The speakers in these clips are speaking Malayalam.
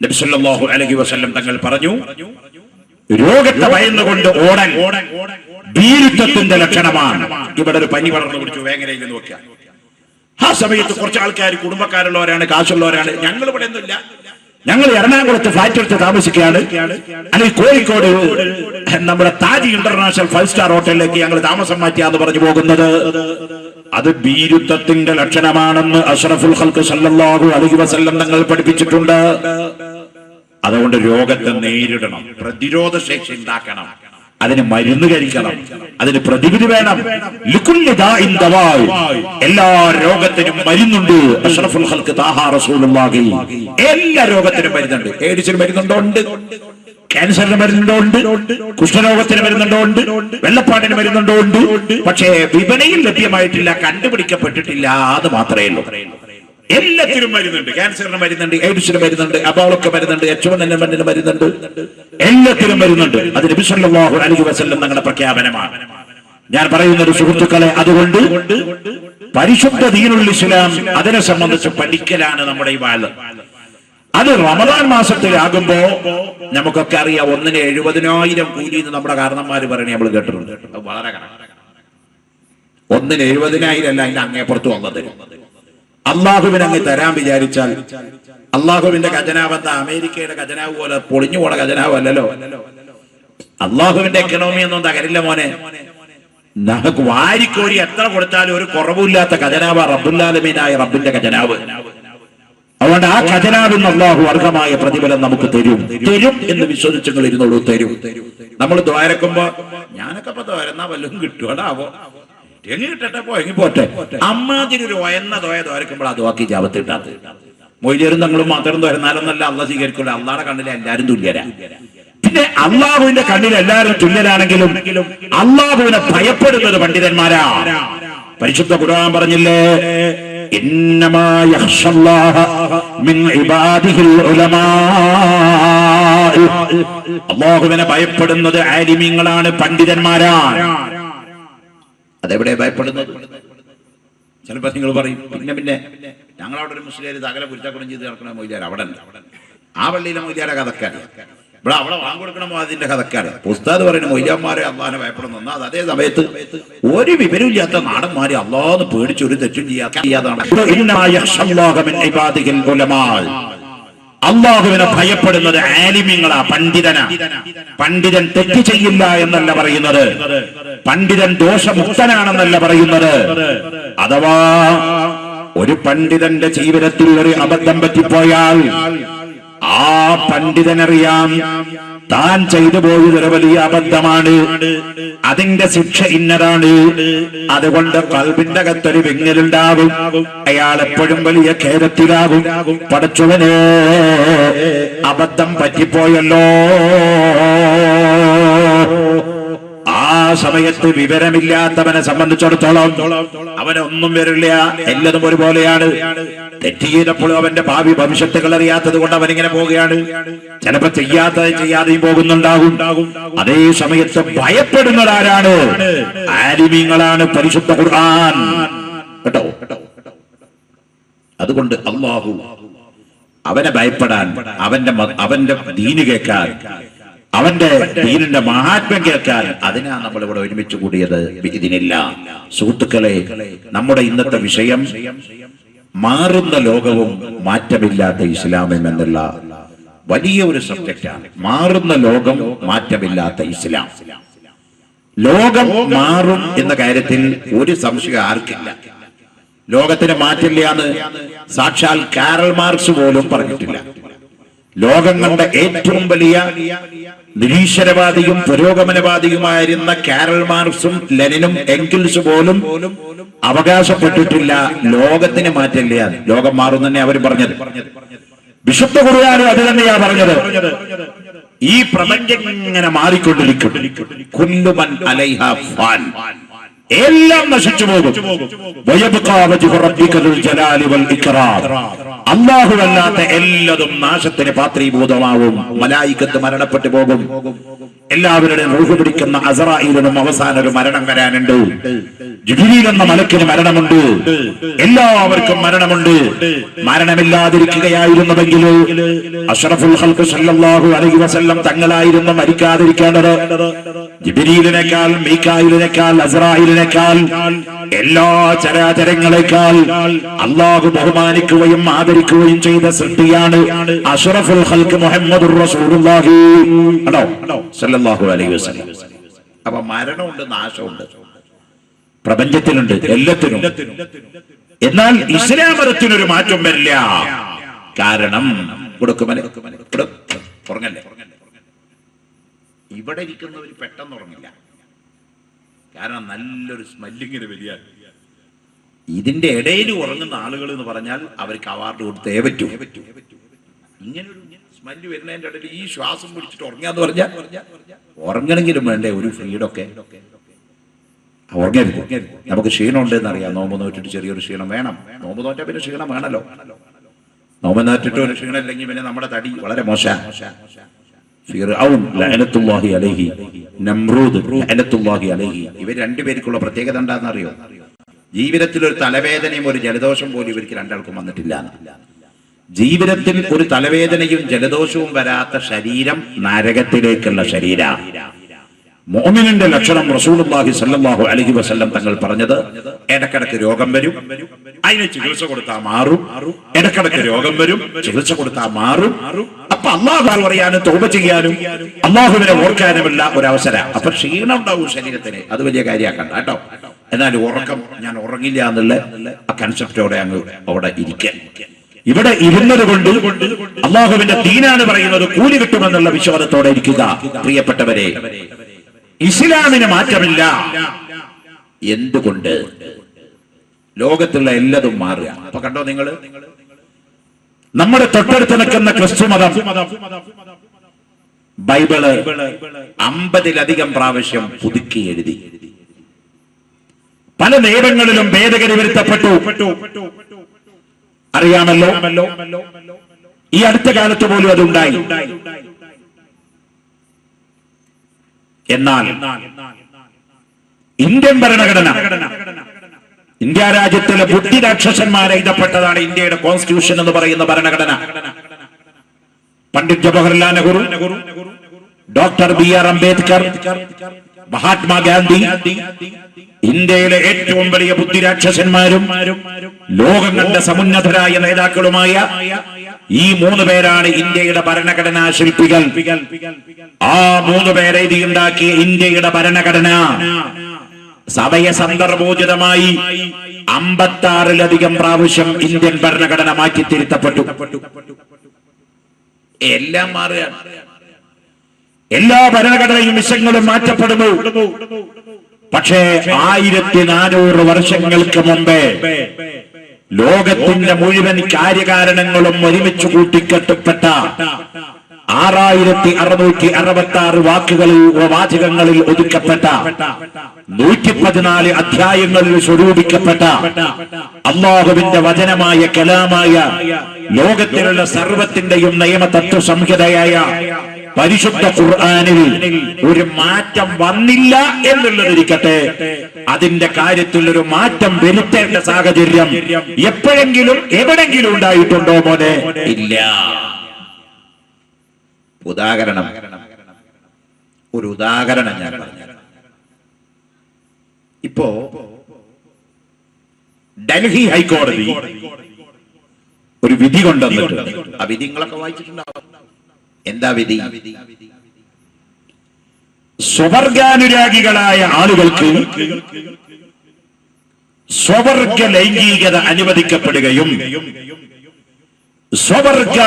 നബി സല്ലല്ലാഹു അലൈഹി വസല്ലം തങ്ങൾ പറഞ്ഞു, രോഗത്തെ ഭയന്നുകൊണ്ട് ഓടാൻ ഭീരുത്വത്തിന്റെ ലക്ഷണമാണ്. ഇവിടെ ഒരു പനി വളർന്നു പിടിച്ചു, വേങ്ങരയിൽ നോക്കുക. ആ സമയത്ത് കുറച്ച് ആൾക്കാർ കുടുംബക്കാരുള്ളവരാണ്, കാശുള്ളവരാണ്. ഞങ്ങൾ ഇവിടെ ഒന്നുമില്ല, ഞങ്ങൾ എറണാകുളത്ത് ഫ്ലാറ്റ് എടുത്ത് താമസിക്കുകയാണ്, അല്ലെങ്കിൽ കോഴിക്കോട് നമ്മുടെ താജ് ഇന്റർനാഷണൽ 5 സ്റ്റാർ ഹോട്ടലിലേക്ക് ഞങ്ങൾ താമസം മാറ്റിയാന്ന് പറഞ്ഞു പോകുന്നത്, അത് ഭീരുത്വത്തിന്റെ ലക്ഷണമാണെന്ന് അഷ്റഫുൽ ഖൽഖ് സല്ലല്ലാഹു അലൈഹി വസല്ലം തങ്ങൾ പഠിപ്പിച്ചിട്ടുണ്ട്. അതുകൊണ്ട് രോഗത്തെ നേരിടണം, പ്രതിരോധ ശേഷി ഉണ്ടാക്കണം, അതിന് മരുന്ന് കഴിക്കണം, അതിന് പ്രതിവിധി വേണം. എല്ലാ രോഗത്തിനും മരുന്നുണ്ട്. അഷ്റഫുൽ ഖൽഖ് താഹ റസൂലുള്ളാഹി എല്ലാ രോഗത്തിനും മരുന്നുണ്ട്. എയ്ഡ്സിന് മരുന്നുണ്ടോ? ഉണ്ട്. ക്യാൻസറിന് മരുന്നുണ്ടോ? ഉണ്ട്. കുഷ്ഠരോഗത്തിന് മരുന്നുണ്ടോ? ഉണ്ട്. വെള്ളപ്പാടിന് മരുന്നുണ്ടോ? ഉണ്ട്. പക്ഷേ വിപണിയിൽ ലഭ്യമായിട്ടില്ല, കണ്ടുപിടിക്കപ്പെട്ടിട്ടില്ല, അത് മാത്രമേ ഉള്ളൂ. എല്ലാത്തിനും മരുന്നുണ്ട്. ക്യാൻസറിന് മരുന്നുണ്ട്, എയ്ഡ്സിന് മരുന്നുണ്ട്, അബോളക്ക് മരുന്നുണ്ട്, H1N1 മരുന്നുണ്ട്, എല്ലാത്തിനും മരുന്നുണ്ട്. അത് നബി സല്ലല്ലാഹു അലൈഹി വസല്ലം തങ്ങളുടെ പ്രഖ്യാപനമാണ്. ഞാൻ പറയുന്നത് സുഹൃത്തുക്കളെ, അതുകൊണ്ട് പരിശുദ്ധ ദീനുൽ ഇസ്ലാം അതിനെ സംബന്ധിച്ച് പഠിക്കലാണ് നമ്മുടെ ഈ വാഴ. അത് റമദാൻ മാസത്തിലാകുമ്പോ നമുക്കൊക്കെ അറിയാം, 1-ന് 70,000 കൂലി എന്ന് നമ്മുടെ കാരണന്മാര് പറയണേ നമ്മൾ കേട്ടിട്ടുണ്ട്. അത് വളരെ കണക്കാണ്. 1-ന് 70,000 അല്ല, അതിന്റെ അങ്ങേപ്പുറത്ത് വന്നത്. അള്ളാഹുവിന് അങ്ങ് തരാൻ വിചാരിച്ചാൽ അള്ളാഹുവിന്റെ ഖജനാവ് എന്താ അമേരിക്കയുടെ ഖജനാവ് പോലെ പൊളിഞ്ഞു പോണ ഖജനാവ് അല്ലല്ലോ. അള്ളാഹുവിന്റെ എക്കണോമി ഒന്നും തകരില്ല മോനെ. നമുക്ക് വാരിക്കോരി എത്ര കൊടുത്താലും ഒരു കുറവില്ലാത്ത ഖജനാവ് റബ്ബുൽ ആലമീനായ റബ്ബിന്റെ ഖജനാവ്. അതുകൊണ്ട് ആ ഖജനാവിന് അള്ളാഹു അർഹമായ പ്രതിഫലം നമുക്ക് തരും എന്ന് വിശ്വസിച്ചങ്ങൾ ഇരുന്നോളൂ. തരും. നമ്മൾ ദ്വാരക്കുമ്പോ ഞാനൊക്കെ ഇപ്പൊ ദ്വാരന്നാ വല്ലതും കിട്ടുവാടാവോ, എങ്ങനെ കിട്ടട്ടെ, പോയെങ്കിൽ പോട്ടെ. അമ്മാതിരി ഒരു ഒയന്ന ദ്വയ ദ്വാരക്കുമ്പോൾ അത് വാക്കി ജാപത്ത് കിട്ടാത്ത മൊയ്തേരും തങ്ങളും മാത്രം ദ്വരന്നാലൊന്നല്ല അള്ളാഹ് സ്വീകരിക്കുള്ളൂ. അള്ളാഹുടെ കണ്ണിൽ എല്ലാവരും തുല്യരാ. പിന്നെ അള്ളാഹുവിന്റെ കണ്ണിൽ എല്ലാവരും തുല്യരാണെങ്കിലും അള്ളാഹുവിനെ ഭയപ്പെടുന്നത് പണ്ഡിതന്മാരാ. പരിശുദ്ധ ഖുർആൻ പറഞ്ഞില്ലേ, ഇന്നമാ യഖ്ശല്ലാഹ മിൻ ഇബാദിഹിൽ ഉലമാ. അള്ളാഹുവിനെ ഭയപ്പെടുന്നത് ആലിമീങ്ങളാണ്, പണ്ഡിതന്മാരാണ്. അതെവിടെ ഭയപ്പെടുന്നത്? ചിലപ്പോ നിങ്ങൾ പറയും, പിന്നെ ഞങ്ങളവിടെ ഒരു മുസ്ലിം തകല കുരുത്തക്കുളം ചെയ്ത് നടക്കണ മൊയ്ലാർ അവിടെ ആ പള്ളിയിലെ മൊയ്ലാരെ കഥക്കാണ്. ഇവിടെ അവിടെ വാങ്ങിക്കൊടുക്കണമോ അതിന്റെ കഥക്കാണ്. ഉസ്താദ് പറയുന്ന മൊയ്ലാന്മാരെ അള്ളാഹിനെ ഭയപ്പെടുന്നു. അത് അതേ സമയത്ത് ഒരു വിവരമില്ലാത്ത നാടന്മാരെ അള്ളാഹ് പേടിച്ച് ഒരു തെറ്റും ചെയ്യാതാണ്. അള്ളാഹുവിനെ ഭയപ്പെടുന്നത് ആലിമീങ്ങളാ, പണ്ഡിതനാ. പണ്ഡിതൻ തെറ്റ് ചെയ്യില്ല എന്നല്ല പറയുന്നത്, പണ്ഡിതൻ ദോഷമുക്തനാണെന്നല്ല പറയുന്നത്. അഥവാ ഒരു പണ്ഡിതന്റെ ജീവിതത്തിൽ ഒരു അബദ്ധം പറ്റിപ്പോയാൽ ആ പണ്ഡിതനറിയാം താൻ ചെയ്തു പോയതൊരു വലിയ അബദ്ധമാണ്, അതിന്റെ ശിക്ഷ ഇന്നതാണ്. അതുകൊണ്ട് ഖൽബിന്റെ അകത്തൊരു വിങ്ങലുണ്ടാകും, അയാൾ എപ്പോഴും വലിയ ഖേദത്തിലാകും. പടച്ചവനെ, അബദ്ധം പറ്റിപ്പോയല്ലോ. ആ സമയത്ത് വിവരമില്ലാത്തവനെ സംബന്ധിച്ചിടത്തോളം അവനൊന്നും വരില്ല, എല്ലാതും ഒരുപോലെയാണ്. തെറ്റ് ചെയ്തപ്പോൾ അവന്റെ ഭാവി ഭവിഷ്യത്തുകൾ അറിയാത്തത് കൊണ്ട് അവനിങ്ങനെ പോവുകയാണ്. ചിലപ്പോ ചെയ്യാതെയും പോകുന്നുണ്ടാകും. അതേ സമയത്ത് ഭയപ്പെടുന്നവരാരാണ്? ആലിമീങ്ങളാണ്, പരിശുദ്ധ ഖുർആൻ. കേട്ടോ? അതുകൊണ്ട് അല്ലാഹു അവനെ ഭയപ്പെടാൻ, അവന്റെ ദീന് കേൾക്കാൻ, അവന്റെ ദീനിന്റെ മഹാത്മ്യം കേൾക്കാൻ, അതിനാ നമ്മൾ ഇവിടെ ഒരുമിച്ച് കൂടിയത്. ഇതിനില്ല സുഹൃത്തുക്കളെ, നമ്മുടെ ഇന്നത്തെ വിഷയം മാറുന്ന ലോകവും മാറ്റമില്ലാത്ത ഇസ്ലാമും എന്നുള്ള വലിയ ഒരു സബ്ജക്റ്റാണ്. മാറുന്ന ലോകം, മാറ്റമില്ലാത്ത ഇസ്ലാം. ലോകം മാറും എന്ന കാര്യത്തിൽ ഒരു സംശയം ആർക്കില്ല. ലോകത്തിന് മാറ്റില്ല എന്ന് സാക്ഷാൽ കാറൽ മാർക്സ് പോലും പറഞ്ഞിട്ടില്ല. ലോകം കണ്ട ഏറ്റവും വലിയ നിരീശ്വരവാദിയും പുരോഗമനവാദിയുമായിരുന്ന കാറൽ മാർക്സും ലെനിനും എംഗിൽസ് പോലും അവകാശപ്പെട്ടിട്ടില്ല ലോകത്തിന് മാറ്റില്ല. ലോകം മാറും തന്നെ അവർ പറഞ്ഞത്. വിശുദ്ധ ഖുർആനും അത് തന്നെയാ പറഞ്ഞത്. ഈ പ്രപഞ്ചം ഇങ്ങനെ മാറിക്കൊണ്ടിരിക്കും. കുല്ലുമൻ അലൈഹാ ഫാൻ, എല്ലാം നശിച്ചു പോകും. അല്ലാഹുവല്ലാത്ത എല്ലാതും നാശത്തിന് പാത്രീഭൂതമാവും. മലായികത്ത് മരണപ്പെട്ടു പോകും. എല്ലാവരുടെയും റൂഹ് പിടിക്കുന്ന അസ്റായീലിനും അവസാന ഒരു മരണം വരാനുണ്ട്. ജിബ്രീൽ എന്ന മലക്കിന് മരണമുണ്ട്. എല്ലാവർക്കും മരണമുണ്ട്. മരണമില്ലാതിരിക്കുകയായിരുന്നുവെങ്കിൽ അഷ്റഫുൽ ഖൽഖ് സല്ലല്ലാഹു അലൈഹി വസല്ലം തങ്ങളായിരുന്നു മരിക്കാതിരിക്കേണ്ടത്. ജിബ്രീലിനേക്കാൾ, മീകായിലിനേക്കാൾ, അസ്റായീലിനേക്കാൾ, എല്ലാ ചരാചരങ്ങളെക്കാൾ അല്ലാഹു ബഹുമാനിക്കുകയും ആദരിക്കുകയും ചെയ്ത സൃഷ്ടിയാണ് അഷ്റഫുൽ ഖൽഖ് മുഹമ്മദുർ റസൂലുള്ളാഹി സല്ലല്ലാഹു അലൈഹി വസല്ലം. അപ്പൊ മരണമുണ്ട്, നാശമുണ്ട്, പ്രപഞ്ചത്തിലുണ്ട്, എല്ലാത്തിനും. എന്നാൽ ഇസ്ലാം മതത്തിനൊരു മാറ്റം വരില്ല. കാരണം ഉറങ്ങല്ലേ, ഇവിടെ ഇരിക്കുന്നവർ പെട്ടെന്ന് ഉറങ്ങില്ല. കാരണം നല്ലൊരു സ്മെല്ലിങ്ങിന് വരിക. ഇതിന്റെ ഇടയിൽ ഉറങ്ങുന്ന ആളുകൾ എന്ന് പറഞ്ഞാൽ അവർക്ക് അവാർഡ് കൊടുത്തേ പറ്റൂ. ഇങ്ങനൊരു സ്മെല്ല് വരുന്നതിന്റെ ഇടയിൽ ഈ ശ്വാസം പിടിച്ചിട്ട് ഉറങ്ങാന്ന് പറഞ്ഞാൽ ഉറങ്ങണമെങ്കിലും വേണ്ടേ ഒരു ഫ്രീഡൊക്കെ. ഉറങ്ങരുത്. നമുക്ക് ക്ഷീണം ഉണ്ടെന്ന് അറിയാം. നോമ്പ് നോറ്റിട്ട് ചെറിയൊരു ക്ഷീണം വേണം. നോമ്പ് നോറ്റാൽ പിന്നെ ക്ഷീണം വേണമല്ലോ. നോമ്പ് നോറ്റിട്ട് ഒരു ക്ഷീണം ഇല്ലെങ്കിൽ പിന്നെ നമ്മുടെ തടി വളരെ മോശം. ഫിർഔൻ ലഅനത്തുല്ലാഹി അലൈഹി, നമ്രൂദ് ലഅനത്തുല്ലാഹി അലൈഹി, ഇവർ രണ്ടുപേർക്കുള്ള പ്രത്യേകത എന്താണെന്നറിയോ? ജീവിതത്തിൽ ഒരു തലവേദനയും ഒരു ജലദോഷം പോലും ഇവർക്ക് രണ്ടാൾക്കും വന്നിട്ടില്ല. ജീവിതത്തിൽ ഒരു തലവേദനയും ജലദോഷവും വരാത്ത ശരീരം നരകത്തിലേക്കുള്ള ശരീരം. മുഅ്മിനിന്റെ ലക്ഷണം റസൂലുള്ളാഹി സ്വല്ലല്ലാഹു അലൈഹി വസല്ലം തങ്ങൾ പറഞ്ഞത്, ഇടക്കിടക്ക് രോഗം വരും, അതിന് ചികിത്സ കൊടുത്താൽ മാറും. ഇടക്കിടക്ക് രോഗം വരും, ചികിത്സ കൊടുത്താൽ മാറും. അപ്പൊ അള്ളാഹു പറയാനും തൗബ ചെയ്യാനും അള്ളാഹുവിനെ ഓർക്കാനുമുള്ള ഒരവസരം. അപ്പൊ ക്ഷീണം ഉണ്ടാവും ശരീരത്തിന്, അത് വലിയ കാര്യമാക്കണ്ട കേട്ടോ. എന്നാൽ ഉറക്കം, ഞാൻ ഉറങ്ങില്ല എന്നുള്ള ആ കൺസെപ്റ്റോടെ അങ്ങ് അവിടെ ഇരിക്കാൻ. ഇവിടെ ഇരുന്നത് കൊണ്ട് അള്ളാഹുവിന്റെ ദീനാണ് പറയുന്നത്, കൂലി കിട്ടുമെന്നുള്ള വിശ്വാസത്തോടെ ഇരിക്കുക. പ്രിയപ്പെട്ടവരെ, ഇസ്ലാമിന് മാറ്റമില്ല. എന്തുകൊണ്ട്? ലോകത്തുള്ള എല്ലാതും മാറുക. അപ്പൊ കണ്ടോ നിങ്ങൾ, നമ്മുടെ തൊട്ടടുത്ത് നിൽക്കുന്ന ക്രിസ്തു മതം ബൈബിള് 50-ലധികം പ്രാവശ്യം പുതുക്കി എഴുതി. പല നിയമങ്ങളിലും ഭേദഗതി വരുത്തപ്പെട്ടു. അറിയാമല്ലോ, ഈ അടുത്ത കാലത്ത് പോലും അതുണ്ടായി. എന്നാൽ ഇന്ത്യൻ ഭരണഘടന, ഇന്ത്യ രാജ്യത്തിലെ ബുദ്ധിരാക്ഷസന്മാരെ എഴുതപ്പെട്ടതാണ് ഇന്ത്യയുടെ കോൺസ്റ്റിറ്റ്യൂഷൻ എന്ന് പറയുന്ന ഭരണഘടന. പണ്ഡിറ്റ് ജവഹർലാൽ നെഹ്റു, ഡോക്ടർ BR അംബേദ്കർ, മഹാത്മാഗാന്ധി, ഇന്ത്യയിലെ ഏറ്റവും വലിയ ബുദ്ധിരാക്ഷസന്മാരും ലോകം കണ്ട സമുന്നതരായ നേതാക്കളുമായ ഈ 3 പേരാണ് ഇന്ത്യയുടെ ഭരണഘടനാ ശില്പികൾ. ആ 3 പേരെ എഴുതിയുണ്ടാക്കിയ ഇന്ത്യയുടെ ഭരണഘടന സമയസന്ദർഭോചിതമായി 56-ലധികം പ്രാവശ്യം ഇന്ത്യൻ ഭരണഘടന മാറ്റി തിരുത്തപ്പെട്ടു. എല്ലാം മാറുകയാണ്. എല്ലാ ഭരണഘടനയും വിഷയങ്ങളും മാറ്റപ്പെടുന്നു. പക്ഷേ 1400 വർഷങ്ങൾക്ക് മുമ്പേ ലോകത്തിന്റെ മുഴുവൻ കാര്യകാരണങ്ങളും ഒരുമിച്ച് കൂട്ടിക്കെട്ടപ്പെട്ട 6666 വാക്കുകളിൽ, വാചകങ്ങളിൽ ഒതുക്കപ്പെട്ട 114 അധ്യായങ്ങളിൽ സ്വരൂപിക്കപ്പെട്ട അല്ലാഹുവിന്റെ വചനമായ കലാമായ ലോകത്തിലുള്ള സർവത്തിന്റെയും നിയമ തത്വ സംഹിതയായ പരിശുദ്ധ ഖുർആനിൽ ഒരു മാറ്റം വന്നില്ല എന്നുള്ളതിരിക്കട്ടെ, അതിന്റെ കാര്യത്തിൽ ഒരു മാറ്റം വരുത്തേണ്ട സാഹചര്യം എപ്പോഴെങ്കിലും എവിടെങ്കിലും ഉണ്ടായിട്ടുണ്ടോ മോനെ? ഇല്ല. ഒരു ഉദാഹരണം ഞാൻ പറഞ്ഞു. ഇപ്പോ ഡൽഹി ഹൈക്കോടതി ഒരു വിധി കൊണ്ടുവന്നിട്ടുണ്ട്. ആ വിധി നിങ്ങളൊക്കെ വായിച്ചിട്ടുണ്ടാവും. എന്താ വിധി? സ്വവർഗാനുരാഗികളായ ആളുകൾക്ക് സ്വവർഗ ലൈംഗികത അനുവദിക്കപ്പെടുകയും സ്വവർഗ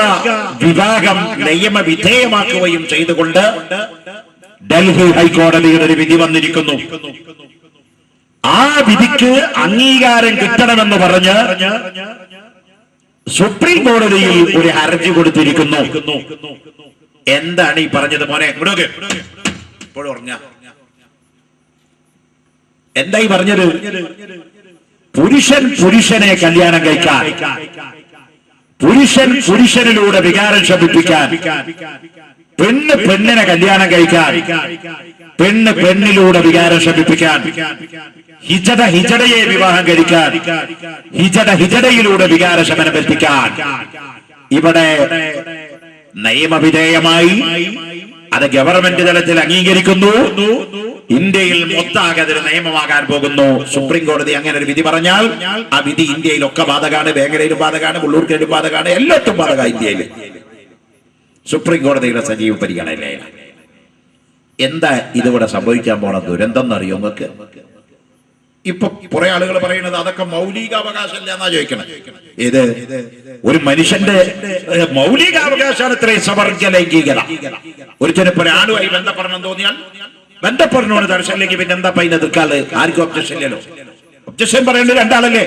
വിവാഹം നിയമവിധേയമാക്കുകയും ചെയ്തുകൊണ്ട് ഡൽഹി ഹൈക്കോടതിയുടെ ഒരു വിധി വന്നിരിക്കുന്നു. ആ വിധിക്ക് അംഗീകാരം കിട്ടണമെന്ന് പറഞ്ഞ് സുപ്രീം കോടതിയിൽ ഒരു ഹർജി കൊടുത്തിരിക്കുന്നു. എന്താണ് ഈ പറഞ്ഞത് മോനെ? ഇപ്പോഴും ഉറങ്ങ. എന്തായി പറഞ്ഞത്? പുരുഷൻ പുരുഷനെ കല്യാണം കഴിക്കാൻ, പുരുഷൻ പുരുഷനിലൂടെ വികാരം ശമിപ്പിക്കാൻ, പെണ്ണ് പെണ്ണിനെ കല്യാണം കഴിക്കാൻ, പെണ്ണ് പെണ്ണിലൂടെ വികാരം ശമിപ്പിക്കാൻ, ഹിജട ഹിജടയെ വിവാഹം കഴിക്കാൻ, ഹിജട ഹിജടയിലൂടെ വികാരശമനം എത്തിക്കാൻ ഇവിടെ നിയമവിധേയമായി അത് ഗവൺമെന്റ് തലത്തിൽ അംഗീകരിക്കുന്നു. ഇന്ത്യയിൽ മൊത്താകെ അതൊരു നിയമമാകാൻ പോകുന്നു. സുപ്രീം കോടതി അങ്ങനെ ഒരു വിധി പറഞ്ഞാൽ ആ വിധി ഇന്ത്യയിലൊക്കെ ബാധകമാണ്. വേങ്ങരയിലും ബാധകമാണ്, മുള്ളൂർക്കയിലും ബാധകമാണ്, എല്ലാത്തും ബാധക. ഇന്ത്യയിൽ സുപ്രീം കോടതിയുടെ സജീവ പരിഗണനയിലെ എന്താ ഇതിവിടെ സംഭവിക്കാൻ പോണ ദുരന്തം എന്നറിയോ നിങ്ങൾക്ക്? ഇപ്പൊ കുറെ ആളുകൾ പറയുന്നത് അതൊക്കെ മൗലികാവകാശം എന്നാ ചോദിക്കണം. ഏത് ഒരു മനുഷ്യന്റെ മൗലികാവകാശമാണ് ഇത്രയും സവർഗ ലൈംഗികത. ഒരുത്തനിപ്പോ ഒരാളുമായി ബന്ധപ്പെടണം തോന്നിയാൽ ബന്ധപ്പെടണോട് തടസ്സമില്ലെങ്കിൽ പിന്നെ എന്താ പൈന എതിർക്കാള്? ആർക്കും ഒബ്ജക്ഷൻ ഇല്ലല്ലോ. ഒബ്ജക്ഷൻ പറയേണ്ടത് രണ്ടാളല്ലേ?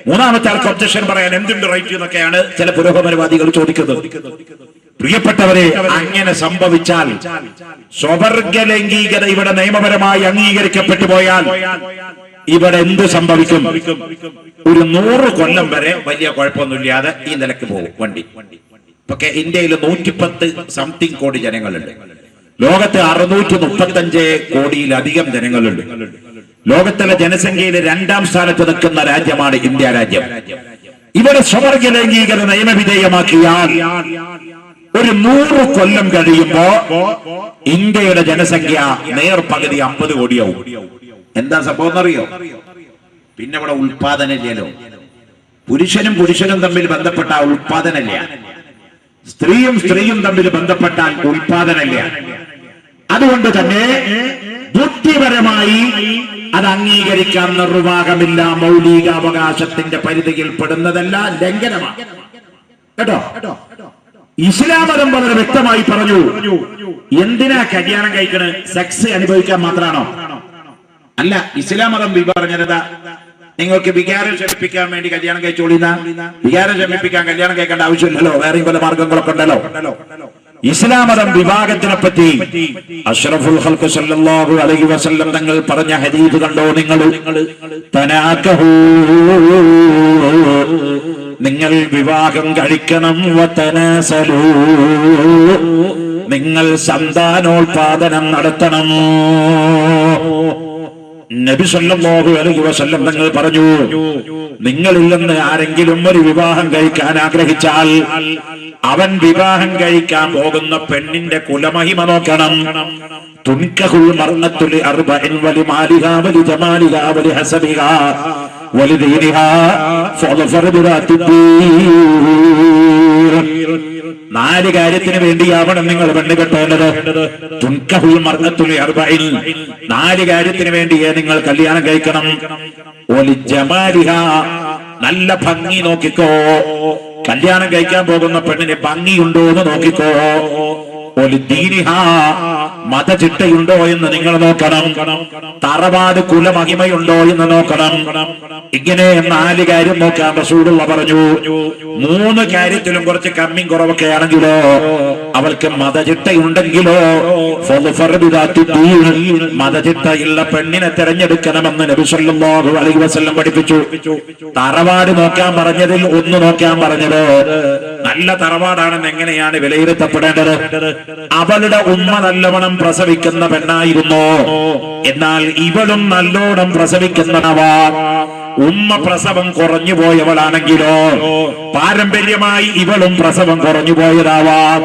മൂന്നാമത്തെ ആൾക്ക് ഒബ്ജക്ഷൻ പറയാൻ എന്തുണ്ട് റൈറ്റ് എന്നൊക്കെയാണ് ചില പുരോഗമനവാദികൾ ചോദിക്കുന്നത്. പ്രിയപ്പെട്ടവരെ, അങ്ങനെ സംഭവിച്ചാൽ സ്വവർഗ ലൈംഗികത ഇവിടെ നിയമപരമായി അംഗീകരിക്കപ്പെട്ടു പോയാൽ ഇവിടെ എന്ത് സംഭവിക്കും? ഒരു 100 കൊല്ലം വരെ വലിയ കുഴപ്പമൊന്നുമില്ലാതെ ഈ നിലക്ക് പോകും വണ്ടി. ഇപ്പൊക്കെ ഇന്ത്യയിൽ 110 സംതിങ് കോടി ജനങ്ങളുണ്ട്. ലോകത്ത് 635 കോടിയിലധികം ജനങ്ങളുണ്ട്. ലോകത്തിലെ ജനസംഖ്യയിൽ 2ാം സ്ഥാനത്ത് നിൽക്കുന്ന രാജ്യമാണ് ഇന്ത്യ രാജ്യം. ഇവിടെ സ്വവർഗ ലൈംഗികത നിയമവിധേയമാക്കിയാൽ ഒരു 100 കൊല്ലം കഴിയുമ്പോ ഇന്ത്യയുടെ ജനസംഖ്യ നേർപകുതി 50 കോടിയാവും. എന്താ സംഭവം എന്നറിയോ? പിന്നെ ഇവിടെ ഉൽപാദനമില്ലല്ലോ. പുരുഷനും പുരുഷനും തമ്മിൽ ബന്ധപ്പെട്ട ഉൽപാദനമില്ല. സ്ത്രീയും സ്ത്രീയും തമ്മിൽ ബന്ധപ്പെട്ടാൽ ഉൽപാദനമില്ല. അതുകൊണ്ട് തന്നെ ബുദ്ധിപരമായി അത് അംഗീകരിക്കാൻ നിർവാഹമില്ല. മൗലികാവകാശത്തിന്റെ പരിധിയിൽ പെടുന്നതല്ല, ലംഘനമാണ് കേട്ടോ. ഇസ്ലാം മതം വളരെ വ്യക്തമായി പറഞ്ഞു, എന്തിനാ കല്യാണം കഴിക്കണത്? സെക്സ് അനുഭവിക്കാൻ മാത്രമാണോ? അല്ല. ഇസ്ലാം മതം പറഞ്ഞതാ, നിങ്ങൾക്ക് വികാരം ശമിപ്പിക്കാൻ വേണ്ടി കല്യാണം കഴിച്ചോളിന്ന. വികാരം ശമിപ്പിക്കാൻ കല്യാണം കഴിക്കേണ്ട ആവശ്യമില്ലല്ലോ, വേറെയും പല മാർഗങ്ങളൊക്കെ ഉണ്ടല്ലോ. ഇസ്ലാം മതം വിവാഹത്തിനെ പറ്റി അഷ്റഫുൽ ഖൽഖ് സല്ലല്ലാഹു അലൈഹി വസല്ലം തങ്ങൾ പറഞ്ഞ ഹദീസ് കണ്ടോ നിങ്ങൾ? തനാകഹൂ, നിങ്ങൾ വിവാഹം കഴിക്കണം. വതനാസലൂ, നിങ്ങൾ സന്താനോൽപാദനം നടത്തണം. നബി സല്ലല്ലാഹു അലൈഹി വസല്ലം തങ്ങൾ പറഞ്ഞു, നിങ്ങളിൽ നിന്ന് ആരെങ്കിലും ഒരു വിവാഹം കഴിക്കാൻ ആഗ്രഹിച്ചാൽ അവൻ വിവാഹം കഴിക്കാൻ പോകുന്ന പെണ്ണിന്റെ കുലമഹിമ നോക്കണം. തുൻകഹുൽ മർഅത്തു ലിഅർബഇൻ വലിമാലിഹാ വലിജമാലിഹാ വലിഹസബിഹാ വലിദീനിഹാ ഫളഫർ ബിദാത്തിദ്ദീൻ. 4 കാര്യത്തിന് വേണ്ടിയാവണം നിങ്ങൾ പെണ്ണ് കെട്ടേണ്ടത്. തുൻകഹുൽ മർഅത്തു ലിഅർബഇൻ, 4 കാര്യത്തിന് വേണ്ടിയേ നിങ്ങൾ കല്യാണം കഴിക്കണം. വലിജമാലിഹാ, നല്ല ഭംഗി നോക്കിക്കോ. കല്യാണം കഴിക്കാൻ പോകുന്ന പെണ്ണിന് ഭംഗിയുണ്ടോ എന്ന് നോക്കിക്കോ. വലിദീനിഹാ, മതചിട്ടയുണ്ടോ എന്ന് നിങ്ങൾ നോക്കണം. തറവാട് കുലമഹിമയുണ്ടോ എന്ന് നോക്കണം. ഇങ്ങനെ 4 കാര്യം നോക്കാൻ റസൂലുള്ളാഹി പറഞ്ഞു. 3 കാര്യത്തിലും കുറച്ച് കമ്മിയും കുറവൊക്കെ ആണെങ്കിലോ, അവൾക്ക് മതചിട്ടയുണ്ടെങ്കിലോ മതചിട്ടയുള്ള പെണ്ണിനെ തെരഞ്ഞെടുക്കണമെന്ന് നബി സല്ലല്ലാഹു അലൈഹി വസല്ലം പഠിപ്പിച്ചു. തറവാട് നോക്കാൻ പറഞ്ഞതിൽ 1 നോക്കാൻ പറഞ്ഞത്, നല്ല തറവാടാണെന്ന് എങ്ങനെയാണ് വിലയിരുത്തപ്പെടേണ്ടത്? അവളുടെ ഉമ്മ നല്ലവണ്ണം പ്രസവിക്കുന്ന പെണ്ണായിരുന്നോ? എന്നാൽ ഇവളും നല്ലോണം പ്രസവിക്കുന്നവ. ഉമ്മ പ്രസവം കുറഞ്ഞു പോയവളാണെങ്കിലോ പാരമ്പര്യമായി ഇവളും പ്രസവം കുറഞ്ഞു പോയതാവാം.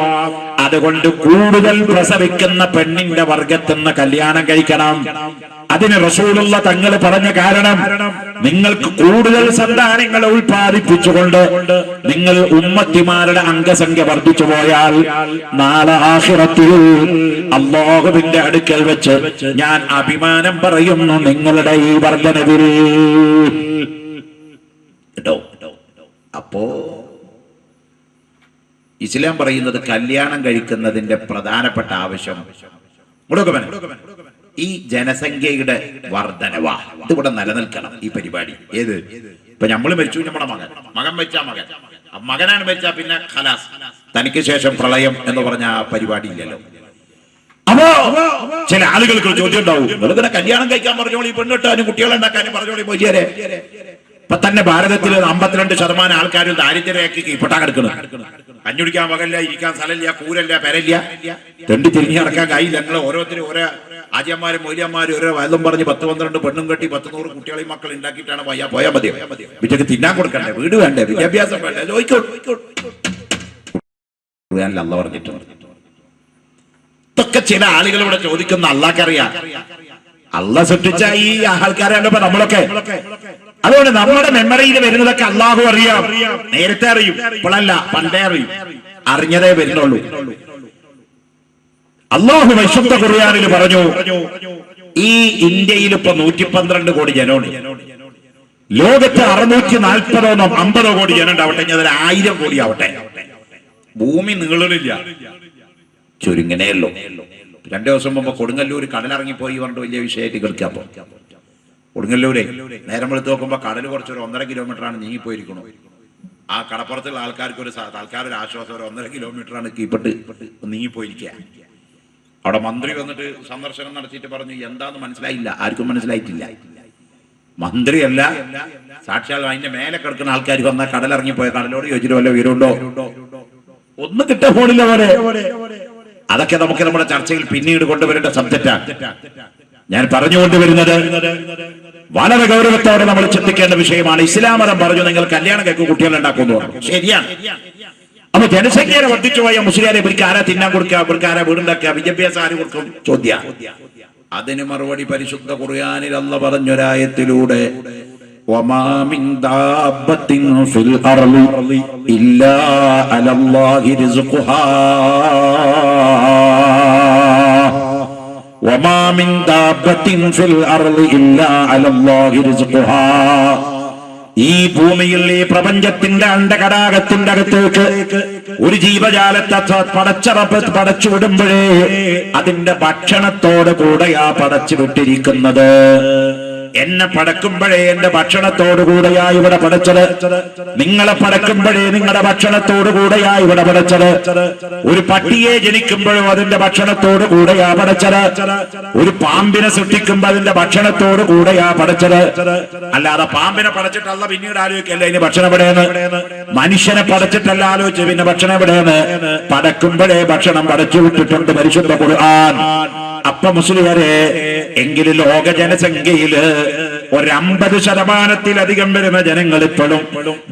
അതുകൊണ്ട് കൂടുതൽ പ്രസവിക്കുന്ന പെണ്ണിന്റെ വർഗത്തിന്ന് കല്യാണം കഴിക്കണം. അതിന് റസൂലുള്ളാഹി തങ്ങൾ പറഞ്ഞ കാരണം, നിങ്ങൾക്ക് കൂടുതൽ സന്താനങ്ങളെ ഉൽപ്പാദിപ്പിച്ചുകൊണ്ട് നിങ്ങൾ ഉമ്മത്തിമാരുടെ അംഗസംഖ്യ വർദ്ധിച്ചു പോയാൽ നാളെ ആഖിറത്തിൽ അല്ലാഹുവിന്റെ അടുക്കൽ വെച്ച് ഞാൻ അഭിമാനം പറയുന്നു നിങ്ങളുടെ ഈ വർദ്ധനവിൽ. അപ്പോ ഇസ്ലാം പറയുന്നത് കല്യാണം കഴിക്കുന്നതിന്റെ പ്രധാനപ്പെട്ട ആവശ്യം ഈ ജനസംഖ്യയുടെ വർധനവാ. ഇതിവിടെ നിലനിൽക്കണം ഈ പരിപാടി. ഏത്? ഇപ്പൊ നമ്മള് മരിച്ചു, നമ്മുടെ മകൻ മരിച്ചാ മകനാണ് മരിച്ചാ പിന്നെ ഖലാസ്, തനിക്ക് ശേഷം പ്രളയം എന്ന് പറഞ്ഞ ആ പരിപാടി ഇല്ലല്ലോ. അപ്പോ ചില ആളുകൾക്ക് ചോദ്യം ഉണ്ടാവും, വെറുതെ കല്യാണം കഴിക്കാൻ പറഞ്ഞോളി, പെണ്ണിട്ടാനും കുട്ടികളെ ഉണ്ടാക്കാനും പറഞ്ഞോളി. മൊയ്യാരെ, ഇപ്പൊ തന്നെ ഭാരതത്തിൽ 52% ആൾക്കാരും ദാരിദ്ര്യരേഖയ്ക്ക് കീഴ്പ്പെട്ടാ കിടക്കുന്നത്. കഞ്ഞുടിക്കാൻ മകല്ല, ഇരിക്കാൻ സ്ഥലമില്ല, കൂരല്ല, പെരല്ല, തെണ്ടി തിരിഞ്ഞ് നടക്കാൻ കഴിയില്ല. ഞങ്ങൾ ഓരോരുത്തരും ഓരോ ആര്യന്മാരും മൊയ്ലിയന്മാരും ഓരോ വയലും പറഞ്ഞ് 10-12 പെണ്ണും കെട്ടി 100 കുട്ടികളെയും മക്കൾ ഉണ്ടാക്കിയിട്ടാണ് പോയാൽ മതിയോ? വീട്ടിലേക്ക് തിന്നാൻ കൊടുക്കണ്ടേ? വീട് വേണ്ടേ? വിദ്യാഭ്യാസം വേണ്ടേ? അല്ല പറഞ്ഞിട്ടുണ്ട്. ഇതൊക്കെ ചില ആളുകൾ ഇവിടെ ചോദിക്കുന്ന അള്ളാഹ്ക്കറിയാം. അള്ളാഹ് സൃഷ്ടിച്ച ഈ ആൾക്കാരാണ് നമ്മളൊക്കെ. അതുകൊണ്ട് നമ്മുടെ മെമ്മറിയിൽ വരുന്നതൊക്കെ അള്ളാഹു അറിയാം. നേരത്തെ അറിയും, ഇപ്പോഴല്ല, പണ്ടേ അറിയും. അറിഞ്ഞതേ വരുന്നുള്ളൂ. അള്ളാഹു വിശുദ്ധ ഖുർആനിൽ പറഞ്ഞു, ഈ ഇന്ത്യയിൽ ഇപ്പൊ 112 കോടി ജനമുണ്ട്. ലോകത്ത് 640 50 കോടി ജനം ഉണ്ടാവട്ടെ, ഞാൻ 1000 കോടി ആവട്ടെ, ഭൂമി നീളലില്ല, ചുരുങ്ങനെയല്ലോ. 2 ദിവസം മുമ്പ് കൊടുങ്ങല്ലൂർ കടലിറങ്ങിപ്പോയി പറഞ്ഞിട്ട് വലിയ വിഷയമായിട്ട് കേൾക്കാപ്പോ. കൊടുങ്ങല്ലൂരെ നേരം വെളുത്ത് നോക്കുമ്പോ കടൽ കുറച്ചൊരു 1.5 കിലോമീറ്ററാണ് നീങ്ങിപ്പോയിരിക്കണു. ആ കടപ്പുറത്തുള്ള ആൾക്കാർക്ക് ഒരു തൽക്കാലം ഒരു ആശ്വാസം, ഒരു 1.5 കിലോമീറ്ററാണ് കീപ്പെട്ട് നീങ്ങിപ്പോയിരിക്കുക. അവിടെ മന്ത്രി വന്നിട്ട് സന്ദർശനം നടത്തിയിട്ട് പറഞ്ഞു, എന്താന്ന് മനസ്സിലായില്ല, ആർക്കും മനസ്സിലായിട്ടില്ല. മന്ത്രിയല്ല, സാക്ഷാൽ അതിന്റെ മേലെ കിടക്കുന്ന ആൾക്കാർ വന്നാൽ കടലിറങ്ങിപ്പോയ കടലോട് ചോദിച്ചിട്ട് വല്ല വീരുണ്ടോ? ഒന്നും കിട്ടാൻ പോണില്ല പോലെ. അതൊക്കെ നമുക്ക് നമ്മുടെ ചർച്ചയിൽ പിന്നീട് കൊണ്ടുവരേണ്ട സബ്ജക്റ്റാണ്. ഞാൻ പറഞ്ഞുകൊണ്ടുവരുന്നത് വളരെ ഗൗരവത്തോടെ നമ്മൾ ചിന്തിക്കേണ്ട വിഷയമാണ്. ഇസ്ലാം മതം പറഞ്ഞു നിങ്ങൾ കല്യാണം കേൾക്കും, കുട്ടികളെ ഉണ്ടാക്കുന്നു. ശരിയാണ്. അപ്പൊ ജനസംഖ്യയെ വർദ്ധിച്ചു പോയ മുസ്ലിയാരെ ഇവർക്ക് ആരാ തിന്നാൻ കൊടുക്കുക, ഇവർക്ക് ആരാ വീടുണ്ടാക്കുക, വിദ്യാഭ്യാസം ആര് കൊടുക്കും? ചോദ്യം. അതിന് മറുപടി പരിശുദ്ധ ഖുർആനിൽ അല്ലാഹ് പറഞ്ഞൊരായത്തിലൂടെ, വമാ മിൻ ദാബത്തിൻ ഫിൽ അർളി ഇല്ലാ അലല്ലാഹി റിസ്ഖുഹാ വമാ മിൻ ദാബത്തിൻ ഫിൽ അർളി ഇല്ലാ അലല്ലാഹി റിസ്ഖുഹാ. ഈ ഭൂമിയിൽ, ഈ പ്രപഞ്ചത്തിന്റെ അണ്ടകടാകത്തിന്റെ അകത്തേക്ക് ഒരു ജീവജാലത്തെ പടച്ചു വിടുമ്പോഴേ അതിന്റെ ഭക്ഷണത്തോട് കൂടെയാ പടച്ചു വിട്ടിരിക്കുന്നത്. എന്നെ പടക്കുമ്പോഴേ എന്റെ ഭക്ഷണത്തോടു കൂടെയാ ഇവിടെ പടച്ചത്. നിങ്ങളെ പടക്കുമ്പോഴേ നിങ്ങളുടെ ഭക്ഷണത്തോടു കൂടെയാ ഇവിടെ പടച്ചത്. ഒരു പട്ടിയെ ജനിക്കുമ്പോഴും അതിന്റെ ഭക്ഷണത്തോടു കൂടെയാ പടച്ചത്. ഒരു പാമ്പിനെ സൃഷ്ടിക്കുമ്പോ അതിന്റെ ഭക്ഷണത്തോടു കൂടെയാ പടച്ചത്. അല്ലാതെ പാമ്പിനെ പടച്ചിട്ടല്ല പിന്നീട് ആലോചിക്കല്ല ഇനി ഭക്ഷണം എവിടെയെന്ന്. മനുഷ്യനെ പടച്ചിട്ടല്ല ആലോചിച്ച് പിന്നെ ഭക്ഷണം എവിടെയെന്ന്. പടക്കുമ്പോഴേ ഭക്ഷണം പടച്ചു വിട്ടിട്ടുണ്ട് പരിശുദ്ധ ഖുർആൻ. അപ്പൊ മുസ്ലിമരെ, എങ്കിലും ലോക ജനസംഖ്യയില് 50% വരുന്ന ജനങ്ങൾ ഇപ്പോഴും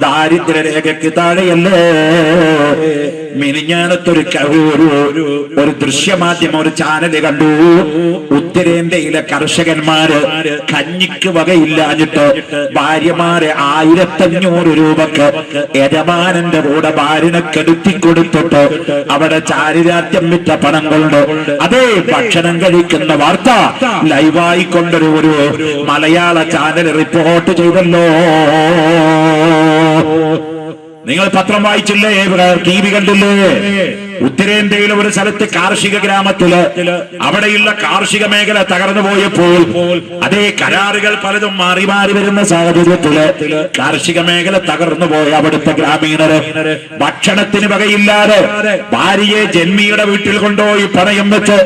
ദാരിദ്ര്യരേഖയ്ക്ക് താഴെയല്ലേ. മിനിഞ്ഞാനത്തൊരു ഒരു ദൃശ്യമാധ്യമം, ഒരു ചാനല് കണ്ടു. ഉത്തരേന്ത്യയിലെ കർഷകന്മാര് കഞ്ഞിക്ക് വകയില്ലാഞ്ഞിട്ട് ഭാര്യമാരെ 1500 രൂപക്ക് യജമാനന്റെ കൂടെ ഭാര്യനെ കെടുത്തിക്കൊടുത്തിട്ട് അവിടെ ചാരിരാത്യം വിറ്റ പണം കൊണ്ട് അതേ ഭക്ഷണം കഴിക്കുന്ന വാർത്ത ലൈവായിക്കൊണ്ടൊരു മലയാള ചാനൽ റിപ്പോർട്ട് ചെയ്തല്ലോ. നിങ്ങൾ പത്രം വായിച്ചില്ലേ? ടി വി കണ്ടില്ലേ? ഉത്തരേന്ത്യയിലെ ഒരു സ്ഥലത്ത് കാർഷിക ഗ്രാമത്തില് അവിടെയുള്ള കാർഷിക മേഖല തകർന്നു പോയപ്പോൾ അതേ കരാറുകൾ പലതും മാറി മാറി വരുന്ന സാഹചര്യത്തില് കാർഷിക മേഖല തകർന്നു പോയ അവിടുത്തെ ഗ്രാമീണര് ഭക്ഷണത്തിന് വകയില്ലാതെ ഭാര്യയെ ജന്മിയുടെ വീട്ടിൽ കൊണ്ടുപോയി പണയം വെച്ച്